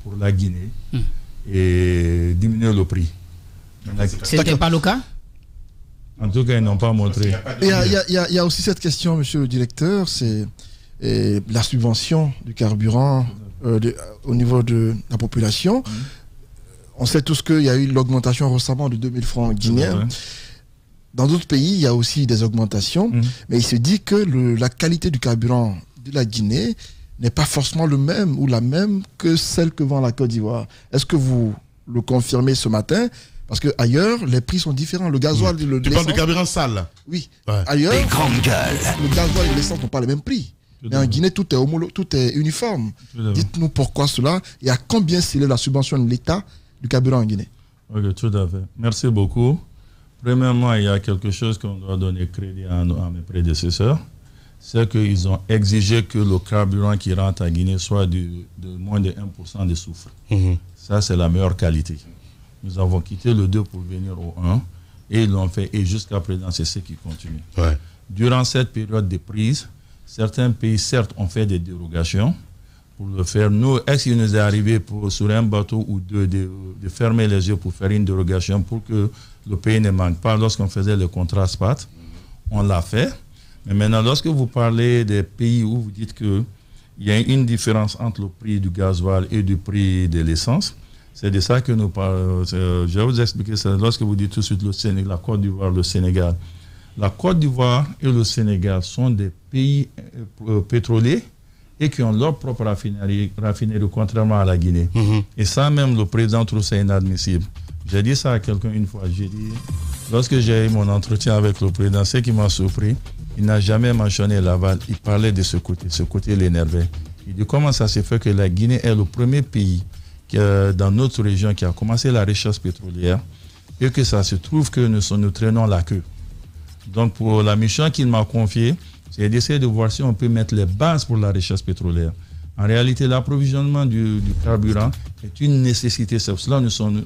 pour la Guinée et diminuer le prix. Ce n'était pas le cas? En tout cas, ils n'ont pas montré. Il y a aussi cette question, monsieur le directeur, c'est la subvention du carburant au niveau de la population. On sait tous qu'il y a eu l'augmentation récemment de 2000 francs guinéens. Dans d'autres pays, il y a aussi des augmentations, mais il se dit que la qualité du carburant de la Guinée n'est pas forcément le même ou la même que celle que vend la Côte d'Ivoire. Est-ce que vous le confirmez ce matin? Parce qu'ailleurs, les prix sont différents. Le gasoil et l'essence... Tu parles de carburant sale? Oui. Ouais. Ailleurs, le gasoil et l'essence n'ont pas les mêmes prix. Mais en Guinée, tout est uniforme. Dites-nous pourquoi cela et à combien s'élève la subvention de l'État du carburant en Guinée? Ok, tout à fait. Merci beaucoup. Premièrement, il y a quelque chose qu'on doit donner crédit à mes prédécesseurs. C'est qu'ils ont exigé que le carburant qui rentre à Guinée soit de moins de 1% de soufre. Ça, c'est la meilleure qualité. Nous avons quitté le 2 pour venir au 1 et ils l'ont fait et jusqu'à présent c'est ce qui continue. Durant cette période de prise, certains pays certes ont fait des dérogations pour le faire. Nous, est-ce qu'il nous est arrivé sur un bateau ou deux de fermer les yeux pour faire une dérogation pour que le pays ne manque pas lorsqu'on faisait le contrat SPAT? On l'a fait. Mais maintenant, lorsque vous parlez des pays où vous dites qu'il y a une différence entre le prix du gasoil et du prix de l'essence, c'est de ça que nous parlons. Je vais vous expliquer ça. Lorsque vous dites tout de suite le Sénégal, la Côte d'Ivoire, le Sénégal. La Côte d'Ivoire et le Sénégal sont des pays pétroliers et qui ont leur propre raffinerie contrairement à la Guinée. Et ça même, le président trouve ça inadmissible. J'ai dit ça à quelqu'un une fois. J'ai dit, lorsque j'ai eu mon entretien avec le président, ce qui m'a surpris, il n'a jamais mentionné l'aval. Il parlait de ce côté l'énervait. Il dit comment ça se fait que la Guinée est le premier pays dans notre région qui a commencé la recherche pétrolière et que ça se trouve que nous traînons la queue. Donc pour la mission qu'il m'a confiée, c'est d'essayer de voir si on peut mettre les bases pour la recherche pétrolière. En réalité, l'approvisionnement du carburant est une nécessité. C'est pour cela que nous sommes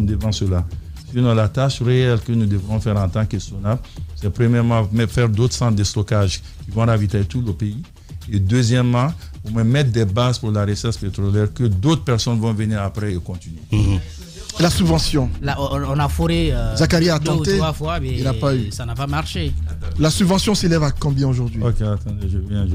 devant cela. Sinon, la tâche réelle que nous devrons faire en tant que SONAP, c'est premièrement faire d'autres centres de stockage qui vont ravitailler tout le pays. Et deuxièmement, on va mettre des bases pour la recherche pétrolière que d'autres personnes vont venir après et continuer. La subvention. On a foré Zacharia a 2 ou tenté, 3 fois, mais il n'a pas eu. Ça n'a pas marché. La subvention s'élève à combien aujourd'hui? Ok, attendez, je viens.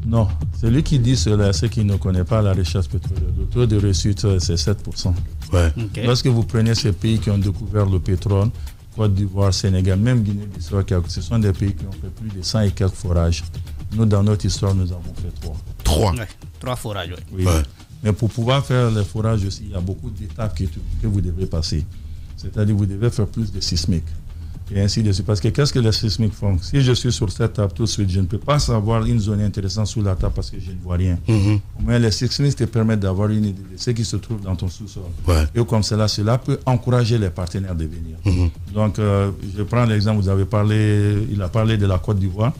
Non, celui qui dit cela, c'est qu'il ne connaît pas la recherche pétrolière. Le taux de réussite, c'est 7%. Ouais. Okay. Lorsque vous prenez ces pays qui ont découvert le pétrole, Côte d'Ivoire, Sénégal, même Guinée-Bissau, ce sont des pays qui ont fait plus de 100 et quelques forages. Nous, dans notre histoire, nous avons fait 3. 3. Ouais, 3 forages, oui. Oui. Ouais. Mais pour pouvoir faire les forages aussi, il y a beaucoup d'étapes que vous devez passer. C'est-à-dire vous devez faire plus de sismiques. Et ainsi de suite. Parce que qu'est-ce que les sismiques font? Si je suis sur cette table tout de suite, je ne peux pas savoir une zone intéressante sous la table parce que je ne vois rien. Mais les sismiques te permettent d'avoir une idée de ce qui se trouve dans ton sous-sol. Ouais. Et comme cela peut encourager les partenaires de venir. Donc, je prends l'exemple, il a parlé de la Côte d'Ivoire.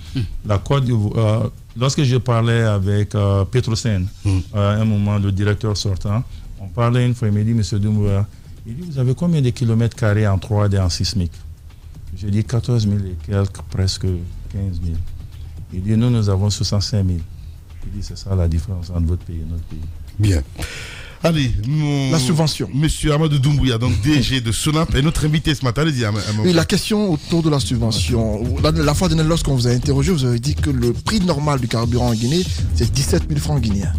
La Côte d'Ivoire, lorsque je parlais avec Petrosen, à un moment, le directeur sortant, on parlait une fois, il m'a dit, M. Doumbouya, il dit, vous avez combien de kilomètres carrés en 3D en sismique? J'ai dit 14 000 et quelques, presque 15 000. Il dit, nous avons 65 000. Il dit, c'est ça la différence entre votre pays et notre pays. Bien. Allez, la subvention. Monsieur Amadou Doumbouya, donc DG de Sonap, est notre invité ce matin. Allez-y, oui, la question autour de la subvention. La fois dernière, lorsqu'on vous a interrogé, vous avez dit que le prix normal du carburant en Guinée, c'est 17 000 francs guinéens.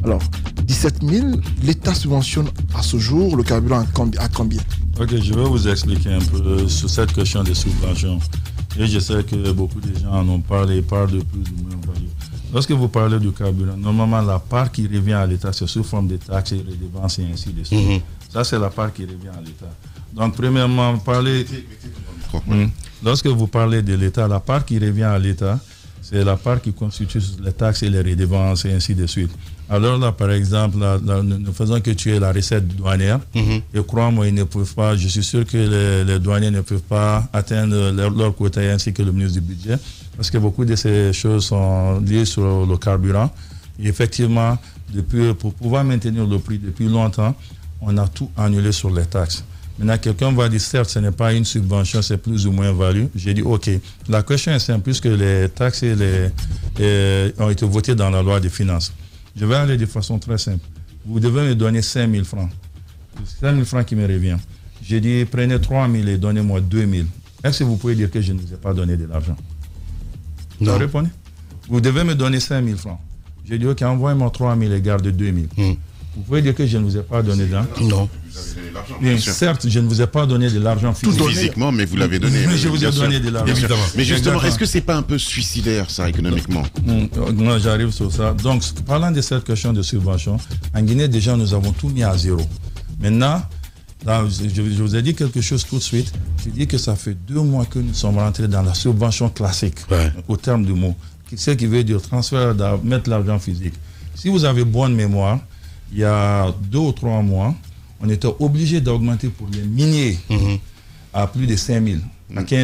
Alors, 17 000, l'État subventionne à ce jour le carburant à combien? Ok, je vais vous expliquer un peu sur cette question des subventions. Et je sais que beaucoup de gens en ont parlé, ils parlent de plus ou moins value. Lorsque vous parlez du carburant, normalement, la part qui revient à l'État, c'est sous forme de taxes et redevances et ainsi de suite. Ça, c'est la part qui revient à l'État. Donc, premièrement, lorsque vous parlez de l'État, la part qui revient à l'État, c'est la part qui constitue les taxes et les redevances et ainsi de suite. Alors là, par exemple, nous faisons que tuer la recette douanière. Et crois-moi, ils ne peuvent pas, je suis sûr que les douaniers ne peuvent pas atteindre leur quota ainsi que le ministre du Budget, parce que beaucoup de ces choses sont liées sur le carburant. Et effectivement, pour pouvoir maintenir le prix depuis longtemps, on a tout annulé sur les taxes. Maintenant, quelqu'un va dire, certes, ce n'est pas une subvention, c'est plus ou moins value. J'ai dit, OK. La question est simple, puisque les taxes ont été votées dans la loi des finances. Je vais aller de façon très simple. Vous devez me donner 5 000 francs. 5 000 francs qui me revient. J'ai dit, prenez 3 000 et donnez-moi 2 000. Est-ce que vous pouvez dire que je ne vous ai pas donné de l'argent? Non. Vous répondez? Vous devez me donner 5 000 francs. J'ai dit, OK, envoyez-moi 3 000 et garde 2 000. Vous pouvez dire que je ne vous ai pas donné d'argent? Non. Vous avez donné de l'argent. Bien certes, je ne vous ai pas donné de l'argent physiquement, mais vous l'avez donné. Je vous ai donné de l'argent. Mais justement, est-ce que c'est pas un peu suicidaire, ça, économiquement? Non, j'arrive sur ça. Donc, parlant de cette question de subvention, en Guinée, déjà, nous avons tout mis à zéro. Maintenant, là, je vous ai dit quelque chose tout de suite. Je dis que ça fait 2 mois que nous sommes rentrés dans la subvention classique, au terme du mot. Ce qui veut dire transfert, mettre l'argent physique. Si vous avez bonne mémoire, il y a 2 ou 3 mois, on était obligé d'augmenter pour les miniers à plus de 5 000,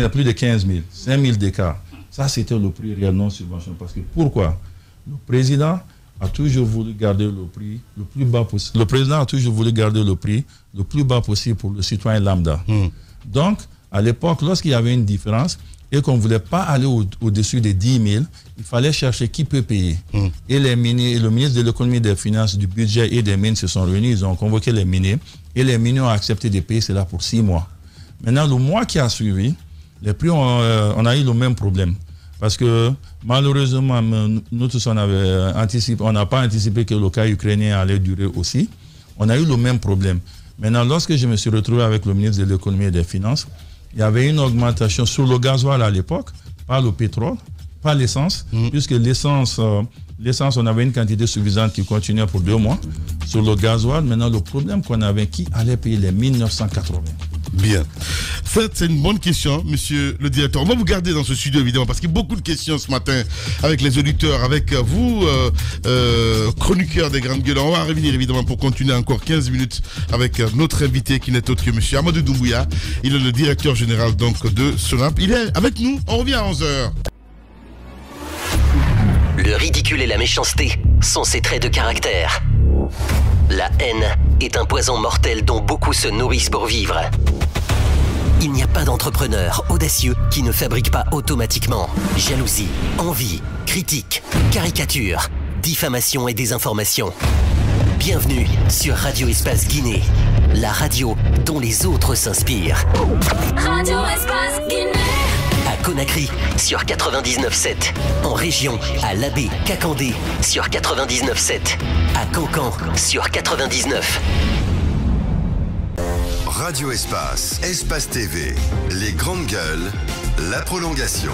à plus de 15 000, 5 000 d'écart. Ça, c'était le prix réel non subventionné. Parce que pourquoi? Le président a toujours voulu garder le prix le plus bas possible. Le président a toujours voulu garder le prix le plus bas possible pour le citoyen lambda. Donc, à l'époque, lorsqu'il y avait une différence et qu'on ne voulait pas aller au-dessus des 10 000, il fallait chercher qui peut payer. Et le ministre de l'économie, des finances, du budget et des mines se sont réunis, ils ont convoqué les miniers, et les miniers ont accepté de payer cela pour 6 mois. Maintenant, le mois qui a suivi, les prix, on a eu le même problème. Parce que malheureusement, nous tous, on n'a pas anticipé que le cas ukrainien allait durer aussi. On a eu le même problème. Maintenant, lorsque je me suis retrouvé avec le ministre de l'économie et des finances, il y avait une augmentation sur le gasoil à l'époque, pas le pétrole, pas l'essence, puisque l'essence, on avait une quantité suffisante qui continuait pour 2 mois. Sur le gasoil, maintenant, le problème qu'on avait, qui allait payer les 1980? Bien. C'est une bonne question, monsieur le directeur. On va vous garder dans ce studio, évidemment, parce qu'il y a beaucoup de questions ce matin avec les auditeurs, avec vous, chroniqueurs des Grandes Gueules. On va revenir, évidemment, pour continuer encore 15 minutes avec notre invité qui n'est autre que monsieur Amadou Doumbouya. Il est le directeur général donc de Sonap. Il est avec nous. On revient à 11h. Le ridicule et la méchanceté sont ses traits de caractère. La haine est un poison mortel dont beaucoup se nourrissent pour vivre. Il n'y a pas d'entrepreneur audacieux qui ne fabrique pas automatiquement jalousie, envie, critique, caricature, diffamation et désinformation. Bienvenue sur Radio Espace Guinée, la radio dont les autres s'inspirent. Radio Espace Guinée. À Conakry sur 99.7. En région, à Labé, Kakandé sur 99.7. À Cancan sur 99. Radio Espace, Espace TV, les grandes gueules, la prolongation.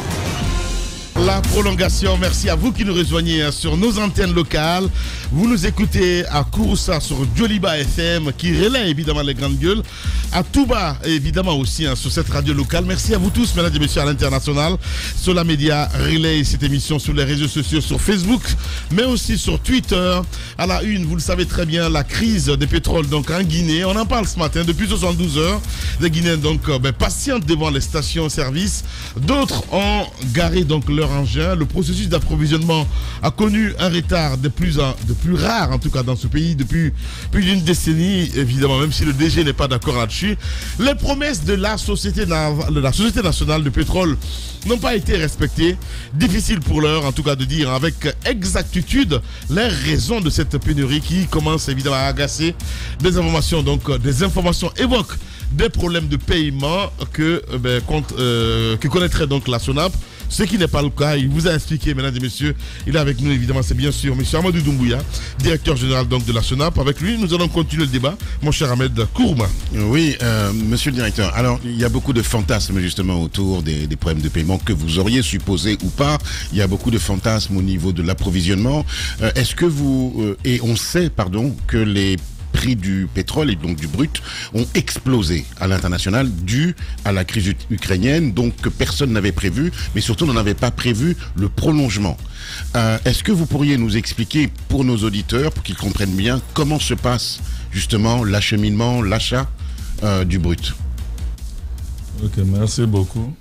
La prolongation, merci à vous qui nous rejoignez sur nos antennes locales. Vous nous écoutez à Kouroussa sur Djoliba FM qui relaie évidemment les grandes gueules. À Touba évidemment aussi sur cette radio locale. Merci à vous tous, mesdames et messieurs, à l'international. Sur la média relaie cette émission sur les réseaux sociaux, sur Facebook, mais aussi sur Twitter. À la une, vous le savez très bien, la crise des pétroles donc en Guinée. On en parle ce matin depuis 72 heures. Les Guinéens donc patientent devant les stations-service. D'autres ont garé donc leur engin. Le processus d'approvisionnement a connu un retard de plus rare en tout cas dans ce pays depuis plus d'une décennie, évidemment, même si le DG n'est pas d'accord là-dessus. Les promesses de la Société nationale de pétrole n'ont pas été respectées. Difficile pour l'heure en tout cas de dire avec exactitude les raisons de cette pénurie qui commence évidemment à agacer. Des informations évoquent des problèmes de paiement que connaîtrait donc la SONAP. Ce qui n'est pas le cas, il vous a expliqué, mesdames et messieurs. Il est avec nous, évidemment, c'est bien sûr M. Amadou Doumbouya, directeur général donc, de la SONAP. Avec lui, nous allons continuer le débat. Mon cher Ahmed Kourma. Oui, monsieur le directeur. Alors, il y a beaucoup de fantasmes, justement, autour des problèmes de paiement que vous auriez supposés ou pas. Il y a beaucoup de fantasmes au niveau de l'approvisionnement. Est-ce que et on sait, que les prix du pétrole et donc du brut ont explosé à l'international dû à la crise ukrainienne, donc que personne n'avait prévu, mais surtout on n'avait pas prévu le prolongement. Est-ce que vous pourriez nous expliquer pour nos auditeurs, pour qu'ils comprennent bien, comment se passe justement l'acheminement, l'achat du brut? Ok, merci beaucoup.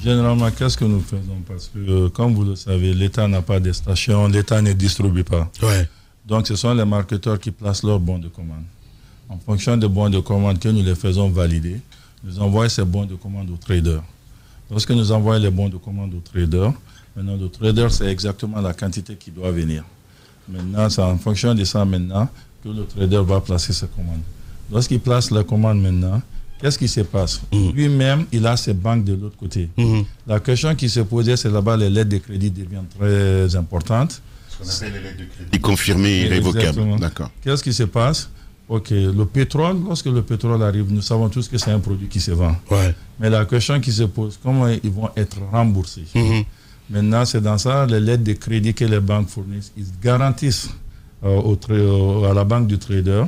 Généralement, qu'est-ce que nous faisons? Parce que, comme vous le savez, l'État n'a pas de station, l'État ne distribue pas. Ouais. Donc, ce sont les marketeurs qui placent leurs bons de commande. En fonction des bons de commande que nous les faisons valider, nous envoyons ces bons de commande aux traders. Lorsque nous envoyons les bons de commande aux traders, maintenant, le trader, c'est exactement la quantité qui doit venir. Maintenant, c'est en fonction de ça, maintenant, que le trader va placer ses commandes. Lorsqu'il place la commande maintenant, qu'est-ce qui se passe? Lui-même, il a ses banques de l'autre côté. La question qui se posait, c'est là-bas, les lettres de crédit deviennent très importantes. Ce qu'on appelle les lettres de crédit confirmées et irrévocables. D'accord. Qu'est-ce qui se passe? Ok, le pétrole, lorsque le pétrole arrive, nous savons tous que c'est un produit qui se vend. Ouais. Mais la question qui se pose, comment ils vont être remboursés? Maintenant, c'est dans ça, les lettres de crédit que les banques fournissent, ils garantissent à la banque du trader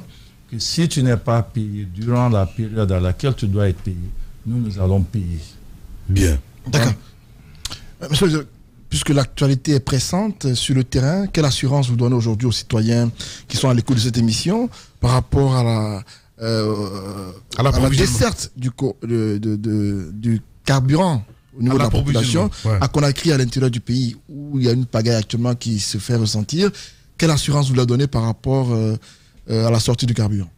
que si tu n'es pas payé durant la période à laquelle tu dois être payé, nous allons payer. Bien. D'accord. Monsieur, puisque l'actualité est pressante sur le terrain, quelle assurance vous donnez aujourd'hui aux citoyens qui sont à l'écoute de cette émission par rapport à la desserte du carburant au niveau de la population, à Conakry, à l'intérieur du pays, où il y a une pagaille actuellement qui se fait ressentir? Quelle assurance vous la donnez par rapport à la sortie du carburant?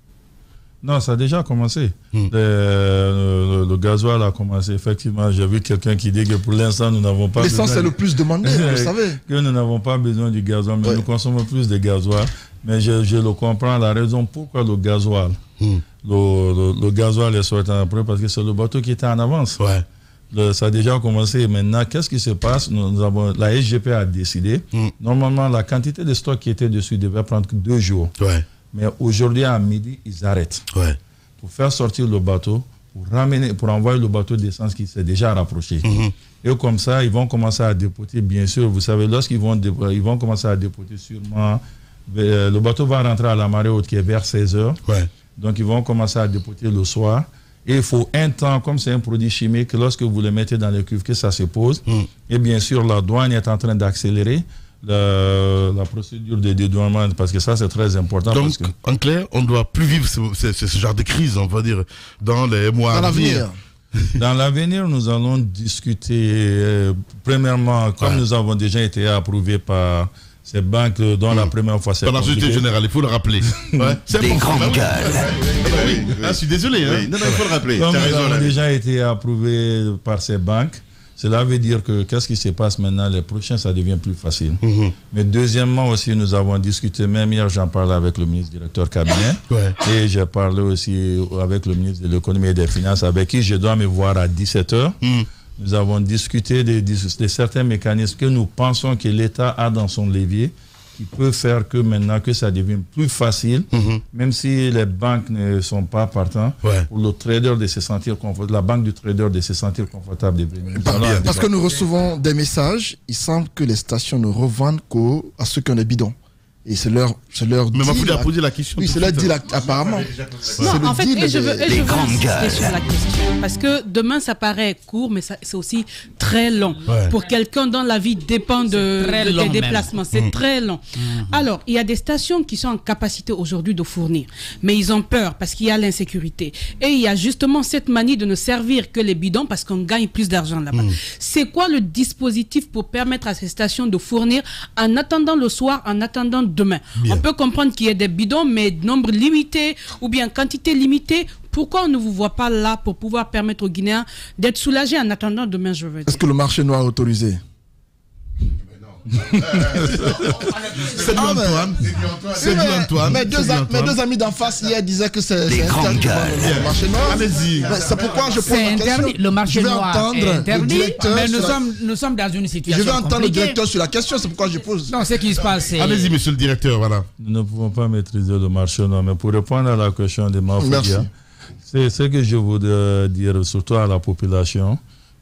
Non, ça a déjà commencé. Le gasoil a commencé. Effectivement, j'ai vu quelqu'un qui dit que pour l'instant, nous n'avons pas besoin... L'essence est le plus demandé, vous savez. Que nous n'avons pas besoin du gasoil, mais nous consommons plus de gasoil. Mais je le comprends, la raison pourquoi le gasoil. Le gasoil est sorti après, parce que c'est le bateau qui était en avance. Ça a déjà commencé. Maintenant, qu'est-ce qui se passe? La SGP a décidé. Normalement, la quantité de stock qui était dessus devait prendre que 2 jours. Mais aujourd'hui, à midi, ils arrêtent. Pour faire sortir le bateau, pour envoyer le bateau d'essence qui s'est déjà rapproché. Et comme ça, ils vont commencer à dépoter, bien sûr. Vous savez, lorsqu'ils vont commencer à dépoter sûrement, le bateau va rentrer à la marée haute qui est vers 16 h. Donc, ils vont commencer à dépoter le soir. Et il faut un temps, comme c'est un produit chimique, lorsque vous le mettez dans les cuves, que ça se pose. Et bien sûr, la douane est en train d'accélérer la procédure de dédouanement, parce que ça, c'est très important. Donc, en clair, on ne doit plus vivre ce genre de crise, on va dire, dans les mois à venir. Dans l'avenir, nous allons discuter, premièrement, comme nous avons déjà été approuvés par ces banques dont la première fois c'est par la Société Générale, il faut le rappeler. C'est des grandes gueules. Je suis désolé. Non, il faut le rappeler. Comme nous avons déjà été approuvés par ces banques, Cela veut dire que qu'est-ce qui se passe maintenant? Les prochains, ça devient plus facile. Mais deuxièmement aussi, nous avons discuté, même hier, j'en parlais avec le ministre directeur cabinet. Et j'ai parlé aussi avec le ministre de l'économie et des finances, avec qui je dois me voir à 17h. Nous avons discuté de certains mécanismes que nous pensons que l'État a dans son levier, qui peut faire que maintenant que ça devient plus facile, même si les banques ne sont pas partants, pour le trader de se sentir confortable, la banque du trader de se sentir confortable de venir. Parce que nous recevons des messages, il semble que les stations ne revendent qu'à ceux qui ont des bidons. Et c'est leur mais on a posé la question. Oui, c'est leur deal apparemment. Non, en fait, je veux insister sur la question. Parce que demain, ça paraît court, mais c'est aussi très long. Pour quelqu'un dont la vie dépend des déplacements. C'est très long. Alors, il y a des stations qui sont en capacité aujourd'hui de fournir. Mais ils ont peur parce qu'il y a l'insécurité. Et il y a justement cette manie de ne servir que les bidons parce qu'on gagne plus d'argent là-bas. C'est quoi le dispositif pour permettre à ces stations de fournir en attendant le soir, en attendant demain? On peut comprendre qu'il y ait des bidons, mais nombre limité ou bien quantité limitée. Pourquoi on ne vous voit pas là pour pouvoir permettre aux Guinéens d'être soulagés en attendant demain, je veux dire? Est-ce que le marché noir est autorisé? C'est du Antoine. C'est du Antoine. Mes deux amis d'en face hier disaient que c'est interdit le marché noir. Allez-y. C'est pourquoi je pose la question. Le marché noir est interdit, mais nous sommes dans une situation Je vais entendre le compliquée. directeur sur la question, c'est pourquoi je pose. Non, ce qui se passe, c'est... Allez-y, monsieur le directeur, voilà. Nous ne pouvons pas maîtriser le marché noir, mais pour répondre à la question de Mafoudia, c'est ce que je voudrais dire surtout à la population,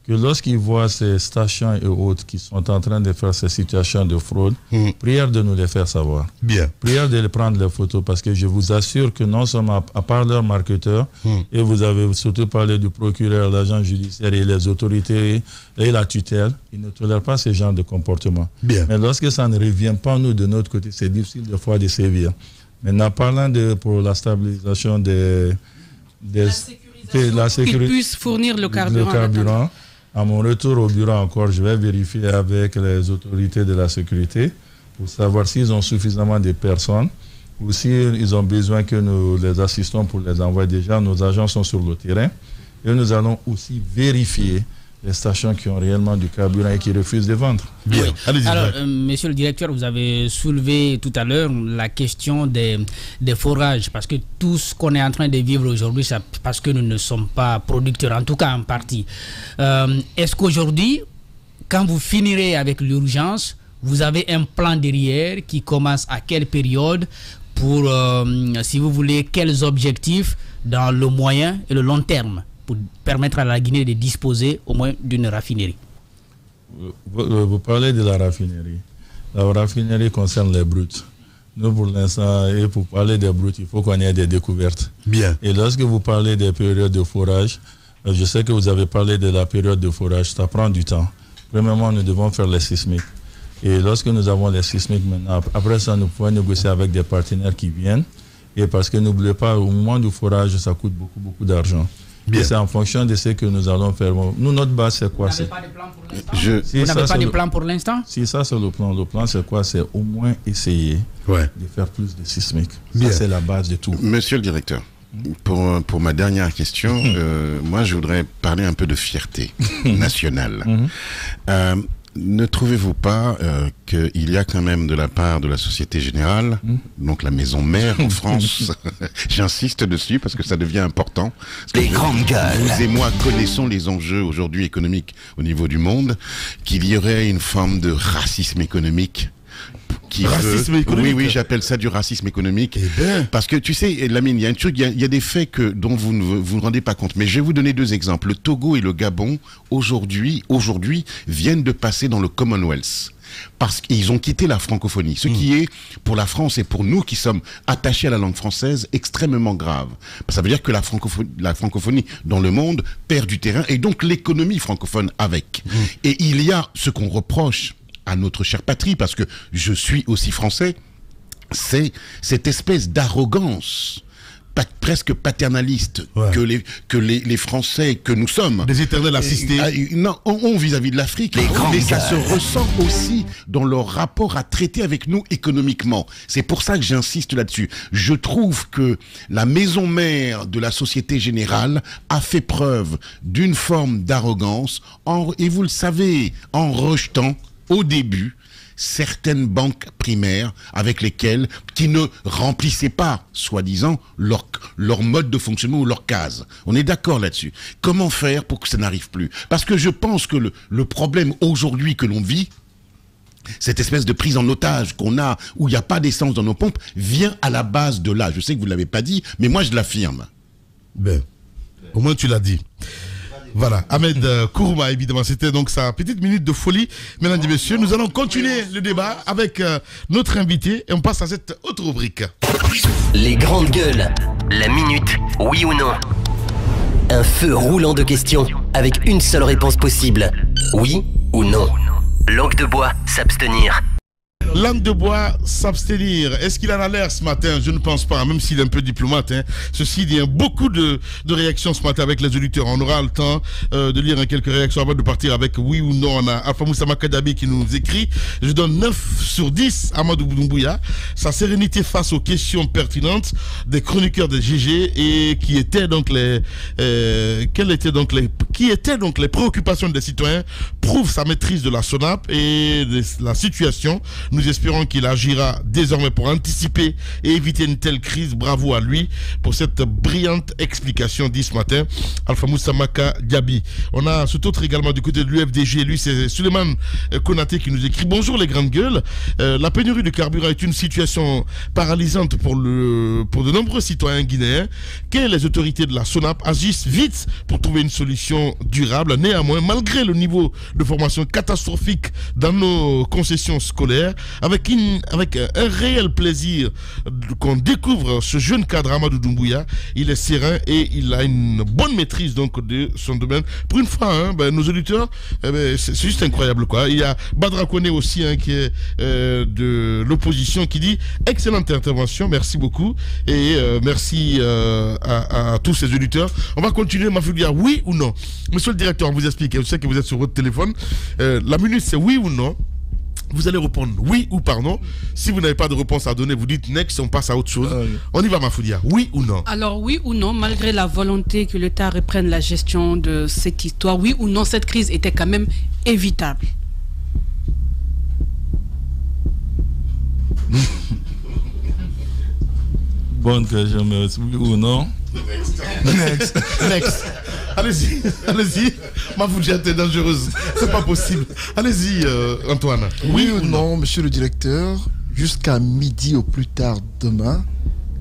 que lorsqu'ils voient ces stations et autres qui sont en train de faire ces situations de fraude, prière de nous les faire savoir. Prière de les prendre les photos, parce que je vous assure que non seulement à part leurs marketeurs, et vous avez surtout parlé du procureur, l'agent judiciaire et les autorités et la tutelle, ils ne tolèrent pas ce genre de comportement. Mais lorsque ça ne revient pas nous de notre côté, c'est difficile des fois de sévir. Maintenant, parlant pour la stabilisation la sécurité, qu'ils puissent fournir le carburant. À mon retour au bureau encore, je vais vérifier avec les autorités de la sécurité pour savoir s'ils ont suffisamment de personnes ou s'ils ont besoin que nous les assistons pour les envoyer. Déjà, nos agents sont sur le terrain et nous allons aussi vérifier les stations qui ont réellement du carburant et qui refusent de vendre. Alors, monsieur le directeur, vous avez soulevé tout à l'heure la question des forages, parce que tout ce qu'on est en train de vivre aujourd'hui, c'est parce que nous ne sommes pas producteurs, en tout cas en partie. Est-ce qu'aujourd'hui, quand vous finirez avec l'urgence, vous avez un plan derrière qui commence à quelle période pour, si vous voulez, quels objectifs dans le moyen et le long terme pour permettre à la Guinée de disposer au moins d'une raffinerie? Vous parlez de la raffinerie. La raffinerie concerne les bruts. Nous, pour l'instant, et pour parler des bruts, il faut qu'on ait des découvertes. Et lorsque vous parlez des périodes de forage, je sais que vous avez parlé de la période de forage, ça prend du temps. Premièrement, nous devons faire les sismiques. Et lorsque nous avons les sismiques maintenant, après ça, nous pouvons négocier avec des partenaires qui viennent. Et parce que n'oubliez pas, au moment du forage, ça coûte beaucoup d'argent. C'est en fonction de ce que nous allons faire. Nous, notre base, c'est quoi? Vous n'avez pas de plan pour l'instant? Vous n'avez pas de plan pour l'instant? Si ça, c'est le plan. Le plan, c'est quoi? C'est au moins essayer de faire plus de sismiques. Ça, c'est la base de tout. Monsieur le directeur, pour ma dernière question, moi, je voudrais parler un peu de fierté nationale. Ne trouvez-vous pas qu'il y a quand même de la part de la Société Générale, donc la maison mère en France, j'insiste dessus parce que ça devient important. Les grandes gueules. Vous et moi connaissons les enjeux aujourd'hui économiques au niveau du monde, qu'il y aurait une forme de racisme économique. Oui, j'appelle ça du racisme économique. Parce que tu sais, Lamine, il y a un truc, il y a des faits dont vous ne vous rendez pas compte. Mais je vais vous donner deux exemples. Le Togo et le Gabon, aujourd'hui, viennent de passer dans le Commonwealth. Parce qu'ils ont quitté la francophonie. Ce qui est, pour la France et pour nous qui sommes attachés à la langue française, extrêmement grave. Ça veut dire que la francophonie dans le monde perd du terrain et donc l'économie francophone avec. Et il y a ce qu'on reproche à notre chère patrie, parce que je suis aussi français, c'est cette espèce d'arrogance presque paternaliste que les Français que nous sommes, des éternels assistés, ont vis-à-vis de l'Afrique, mais ça se ressent aussi dans leur rapport à traiter avec nous économiquement. C'est pour ça que j'insiste là-dessus. Je trouve que la maison mère de la Société Générale a fait preuve d'une forme d'arrogance, et vous le savez, en rejetant au début certaines banques primaires qui ne remplissaient pas, soi-disant, leur mode de fonctionnement ou leur case. On est d'accord là-dessus. Comment faire pour que ça n'arrive plus? Parce que je pense que le problème aujourd'hui que l'on vit, cette espèce de prise en otage qu'on a, où il n'y a pas d'essence dans nos pompes, vient à la base de là. Je sais que vous ne l'avez pas dit, mais moi je l'affirme. Ben, au moins tu l'as dit. Voilà, Ahmed Kourouma, évidemment, c'était donc sa petite minute de folie. Mesdames et messieurs, nous allons continuer le débat avec notre invité et on passe à cette autre rubrique. Les grandes gueules, la minute, oui ou non. Un feu roulant de questions avec une seule réponse possible, oui ou non. Langue de bois, s'abstenir. Langue de bois, s'abstenir. Est-ce qu'il en a l'air ce matin? Je ne pense pas, même s'il est un peu diplomate. Ceci dit, il y a beaucoup de réactions ce matin avec les auditeurs. On aura le temps de lire quelques réactions avant de partir avec oui ou non. On a Alpha Moussa Makadabi qui nous écrit. Je donne 9 sur 10 à Amadou Doumbouya. Sa sérénité face aux questions pertinentes des chroniqueurs de GG et qui étaient donc les préoccupations des citoyens prouve sa maîtrise de la SONAP et de la situation. Nous espérons qu'il agira désormais pour anticiper et éviter une telle crise. Bravo à lui pour cette brillante explication, dit ce matin Alpha Moussa Makadabi. On a cet autre également du côté de l'UFDG. Lui, c'est Suleiman Konaté qui nous écrit: bonjour les grandes gueules. La pénurie de carburant est une situation paralysante pour de nombreux citoyens guinéens. Que les autorités de la SONAP agissent vite pour trouver une solution durable. Néanmoins, malgré le niveau de formation catastrophique dans nos concessions scolaires, avec un réel plaisir qu'on découvre ce jeune cadre Amadou Doumbouya. Il est serein et il a une bonne maîtrise donc de son domaine. Pour une fois, nos auditeurs, c'est juste incroyable quoi. Il y a Badra Kone aussi qui est de l'opposition qui dit excellente intervention, merci beaucoup et merci à tous ces auditeurs. On va continuer, ma fille, oui ou non. Monsieur le directeur, on vous explique, je sais que vous êtes sur votre téléphone. La minute c'est oui ou non. Vous allez répondre oui ou pardon. Si vous n'avez pas de réponse à donner, vous dites next, on passe à autre chose. On y va, Mafoudia. Oui ou non? Alors, oui ou non, malgré la volonté que l'État reprenne la gestion de cette histoire, oui ou non, cette crise était quand même évitable? Bonne question, mais oui ou non? Next. Allez-y. Mafoudia, t'es dangereuse. C'est pas possible. Allez-y, Antoine. Oui ou non, monsieur le directeur, jusqu'à midi au plus tard demain,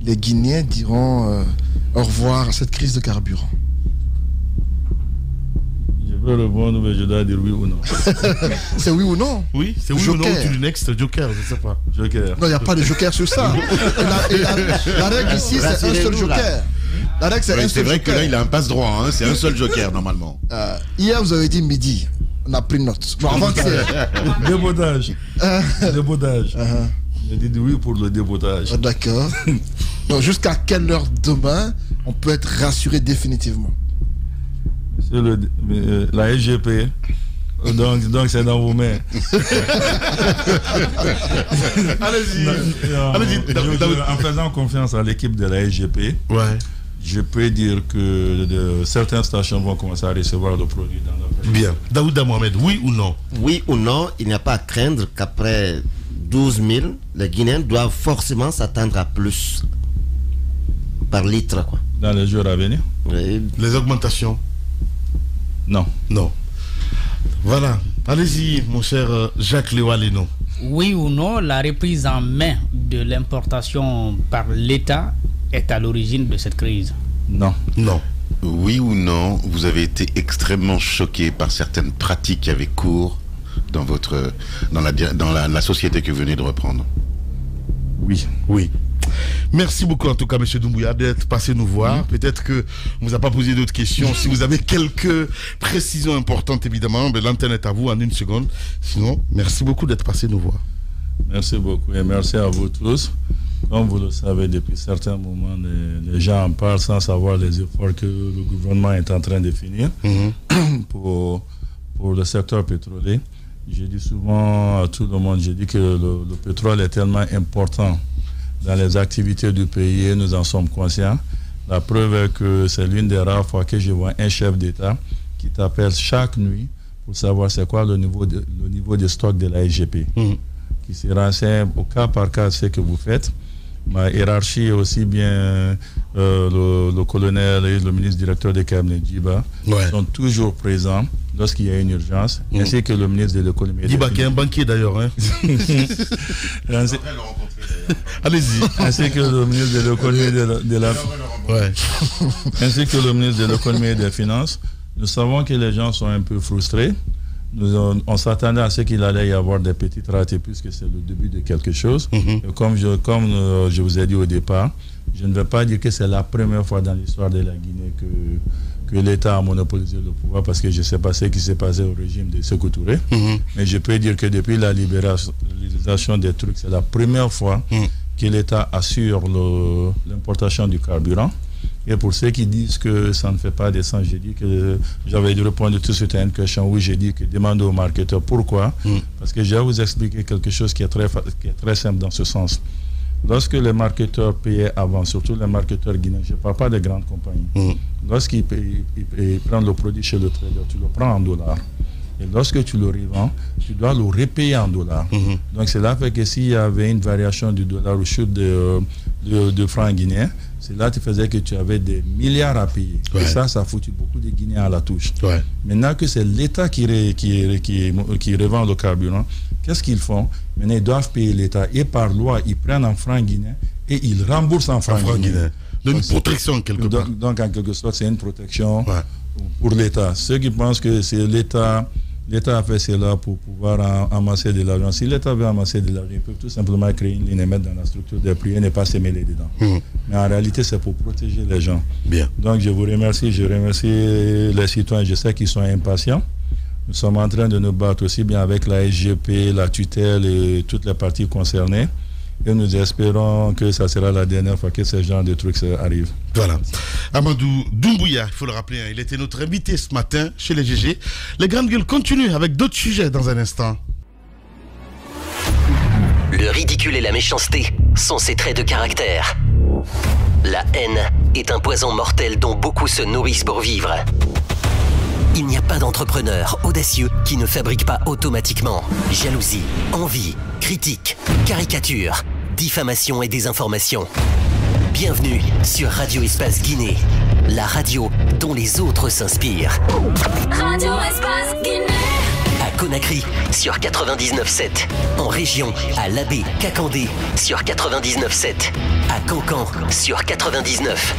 les Guinéens diront au revoir à cette crise de carburant. Je peux répondre, mais je dois dire oui ou non. C'est oui ou non? Oui, c'est oui Joker. ou non. Tu dis next, Joker, je sais pas. Joker. Non, il n'y a pas de Joker sur ça. La règle ici, c'est un seul Joker. C'est vrai que là, il a un passe-droit. C'est un seul Joker, normalement. Hier, vous avez dit midi. On a pris note. Bon, avant que Débotage. J'ai dit oui pour le débotage. D'accord. Donc, jusqu'à quelle heure demain, on peut être rassuré définitivement? C'est la SGP. Donc c'est dans vos mains. Allez-y. En faisant confiance à l'équipe de la SGP, je peux dire que certaines stations vont commencer à recevoir le produit dans leur pays. Bien. Daouda Mohamed, oui ou non? Oui ou non, il n'y a pas à craindre qu'après 12 000, les Guinéens doivent forcément s'attendre à plus par litre, quoi. Dans les jours à venir? Les augmentations? Non. Voilà. Allez-y, mon cher Jacques Léwalino. Oui ou non, la reprise en main de l'importation par l'État est à l'origine de cette crise? Non. Oui ou non, vous avez été extrêmement choqué par certaines pratiques qui avaient cours dans la société que vous venez de reprendre? Oui. Merci beaucoup en tout cas, monsieur Doumbouya, d'être passé nous voir. Peut-être que on vous a pas posé d'autres questions. Si vous avez quelques précisions importantes, évidemment, l'antenne est à vous en 1 seconde. Sinon, merci beaucoup d'être passé nous voir. Merci beaucoup et merci à vous tous. Comme vous le savez, depuis certains moments, les gens en parlent sans savoir les efforts que le gouvernement est en train de finir pour le secteur pétrolier. J'ai dit souvent à tout le monde, j'ai dit que le pétrole est tellement important dans les activités du pays et nous en sommes conscients. La preuve est que c'est l'une des rares fois que je vois un chef d'État qui t'appelle chaque nuit pour savoir c'est quoi le niveau de stock de la SGP, qui se renseigne au cas par cas ce que vous faites. Ma hiérarchie, aussi bien le colonel et le ministre directeur des cabinets Djiba sont toujours présents lorsqu'il y a une urgence, ainsi que le ministre de l'économie. Djiba qui est un banquier d'ailleurs. Hein. Allez-y. Ainsi que le ministre de l'économie ainsi que le ministre de l'économie et des finances. Nous savons que les gens sont un peu frustrés. On s'attendait à ce qu'il allait y avoir des petites ratés puisque c'est le début de quelque chose. Et comme je vous ai dit au départ, je ne vais pas dire que c'est la première fois dans l'histoire de la Guinée que l'État a monopolisé le pouvoir parce que je ne sais pas ce qui s'est passé au régime de Sékou Touré. Mais je peux dire que depuis la libéralisation des trucs, c'est la première fois que l'État assure l'importation du carburant. Et pour ceux qui disent que ça ne fait pas de sens, j'ai dit que j'avais dû répondre tout de suite à une question où j'ai dit que demandez aux marketeurs pourquoi. Parce que je vais vous expliquer quelque chose qui est très simple dans ce sens. Lorsque les marketeurs payaient avant, surtout les marketeurs guinéens, je ne parle pas des grandes compagnies, lorsqu'ils prennent le produit chez le trader, tu le prends en dollars. Et lorsque tu le revends, tu dois le repayer en dollars. Donc cela fait que s'il y avait une variation du dollar ou chute de francs guinéens, cela te faisait que tu avais des milliards à payer. Et ça a foutu beaucoup de Guinéens à la touche. Maintenant que c'est l'État qui revend le carburant, qu'est-ce qu'ils font? Maintenant, ils doivent payer l'État. Et par loi, ils prennent en francs guinéens et ils remboursent en francs guinéens. Donc, une protection quelque part. Donc, en quelque sorte, c'est une protection pour l'État. Ceux qui pensent que c'est l'État a fait cela pour pouvoir amasser de l'argent. Si l'État veut amasser de l'argent, il peut tout simplement créer une ligne et mettre dans la structure des prix et ne pas se mêler dedans. Mais en réalité, c'est pour protéger les gens. Bien. Donc, je vous remercie. Je remercie les citoyens. Je sais qu'ils sont impatients. Nous sommes en train de nous battre aussi bien avec la SGP, la tutelle et toutes les parties concernées. Et nous espérons que ça sera la dernière fois que ce genre de trucs arrivent. Voilà. Amadou Doumbouya, il faut le rappeler, il était notre invité ce matin chez les GG. Les grandes gueules continuent avec d'autres sujets dans un instant. Le ridicule et la méchanceté sont ses traits de caractère. La haine est un poison mortel dont beaucoup se nourrissent pour vivre. Il n'y a pas d'entrepreneur audacieux qui ne fabrique pas automatiquement jalousie, envie, critique, caricature, diffamation et désinformation. Bienvenue sur Radio Espace Guinée, la radio dont les autres s'inspirent. Radio Espace Guinée. À Conakry sur 99.7, en région à Labé, Kakandé sur 99.7, à Cancan sur 99.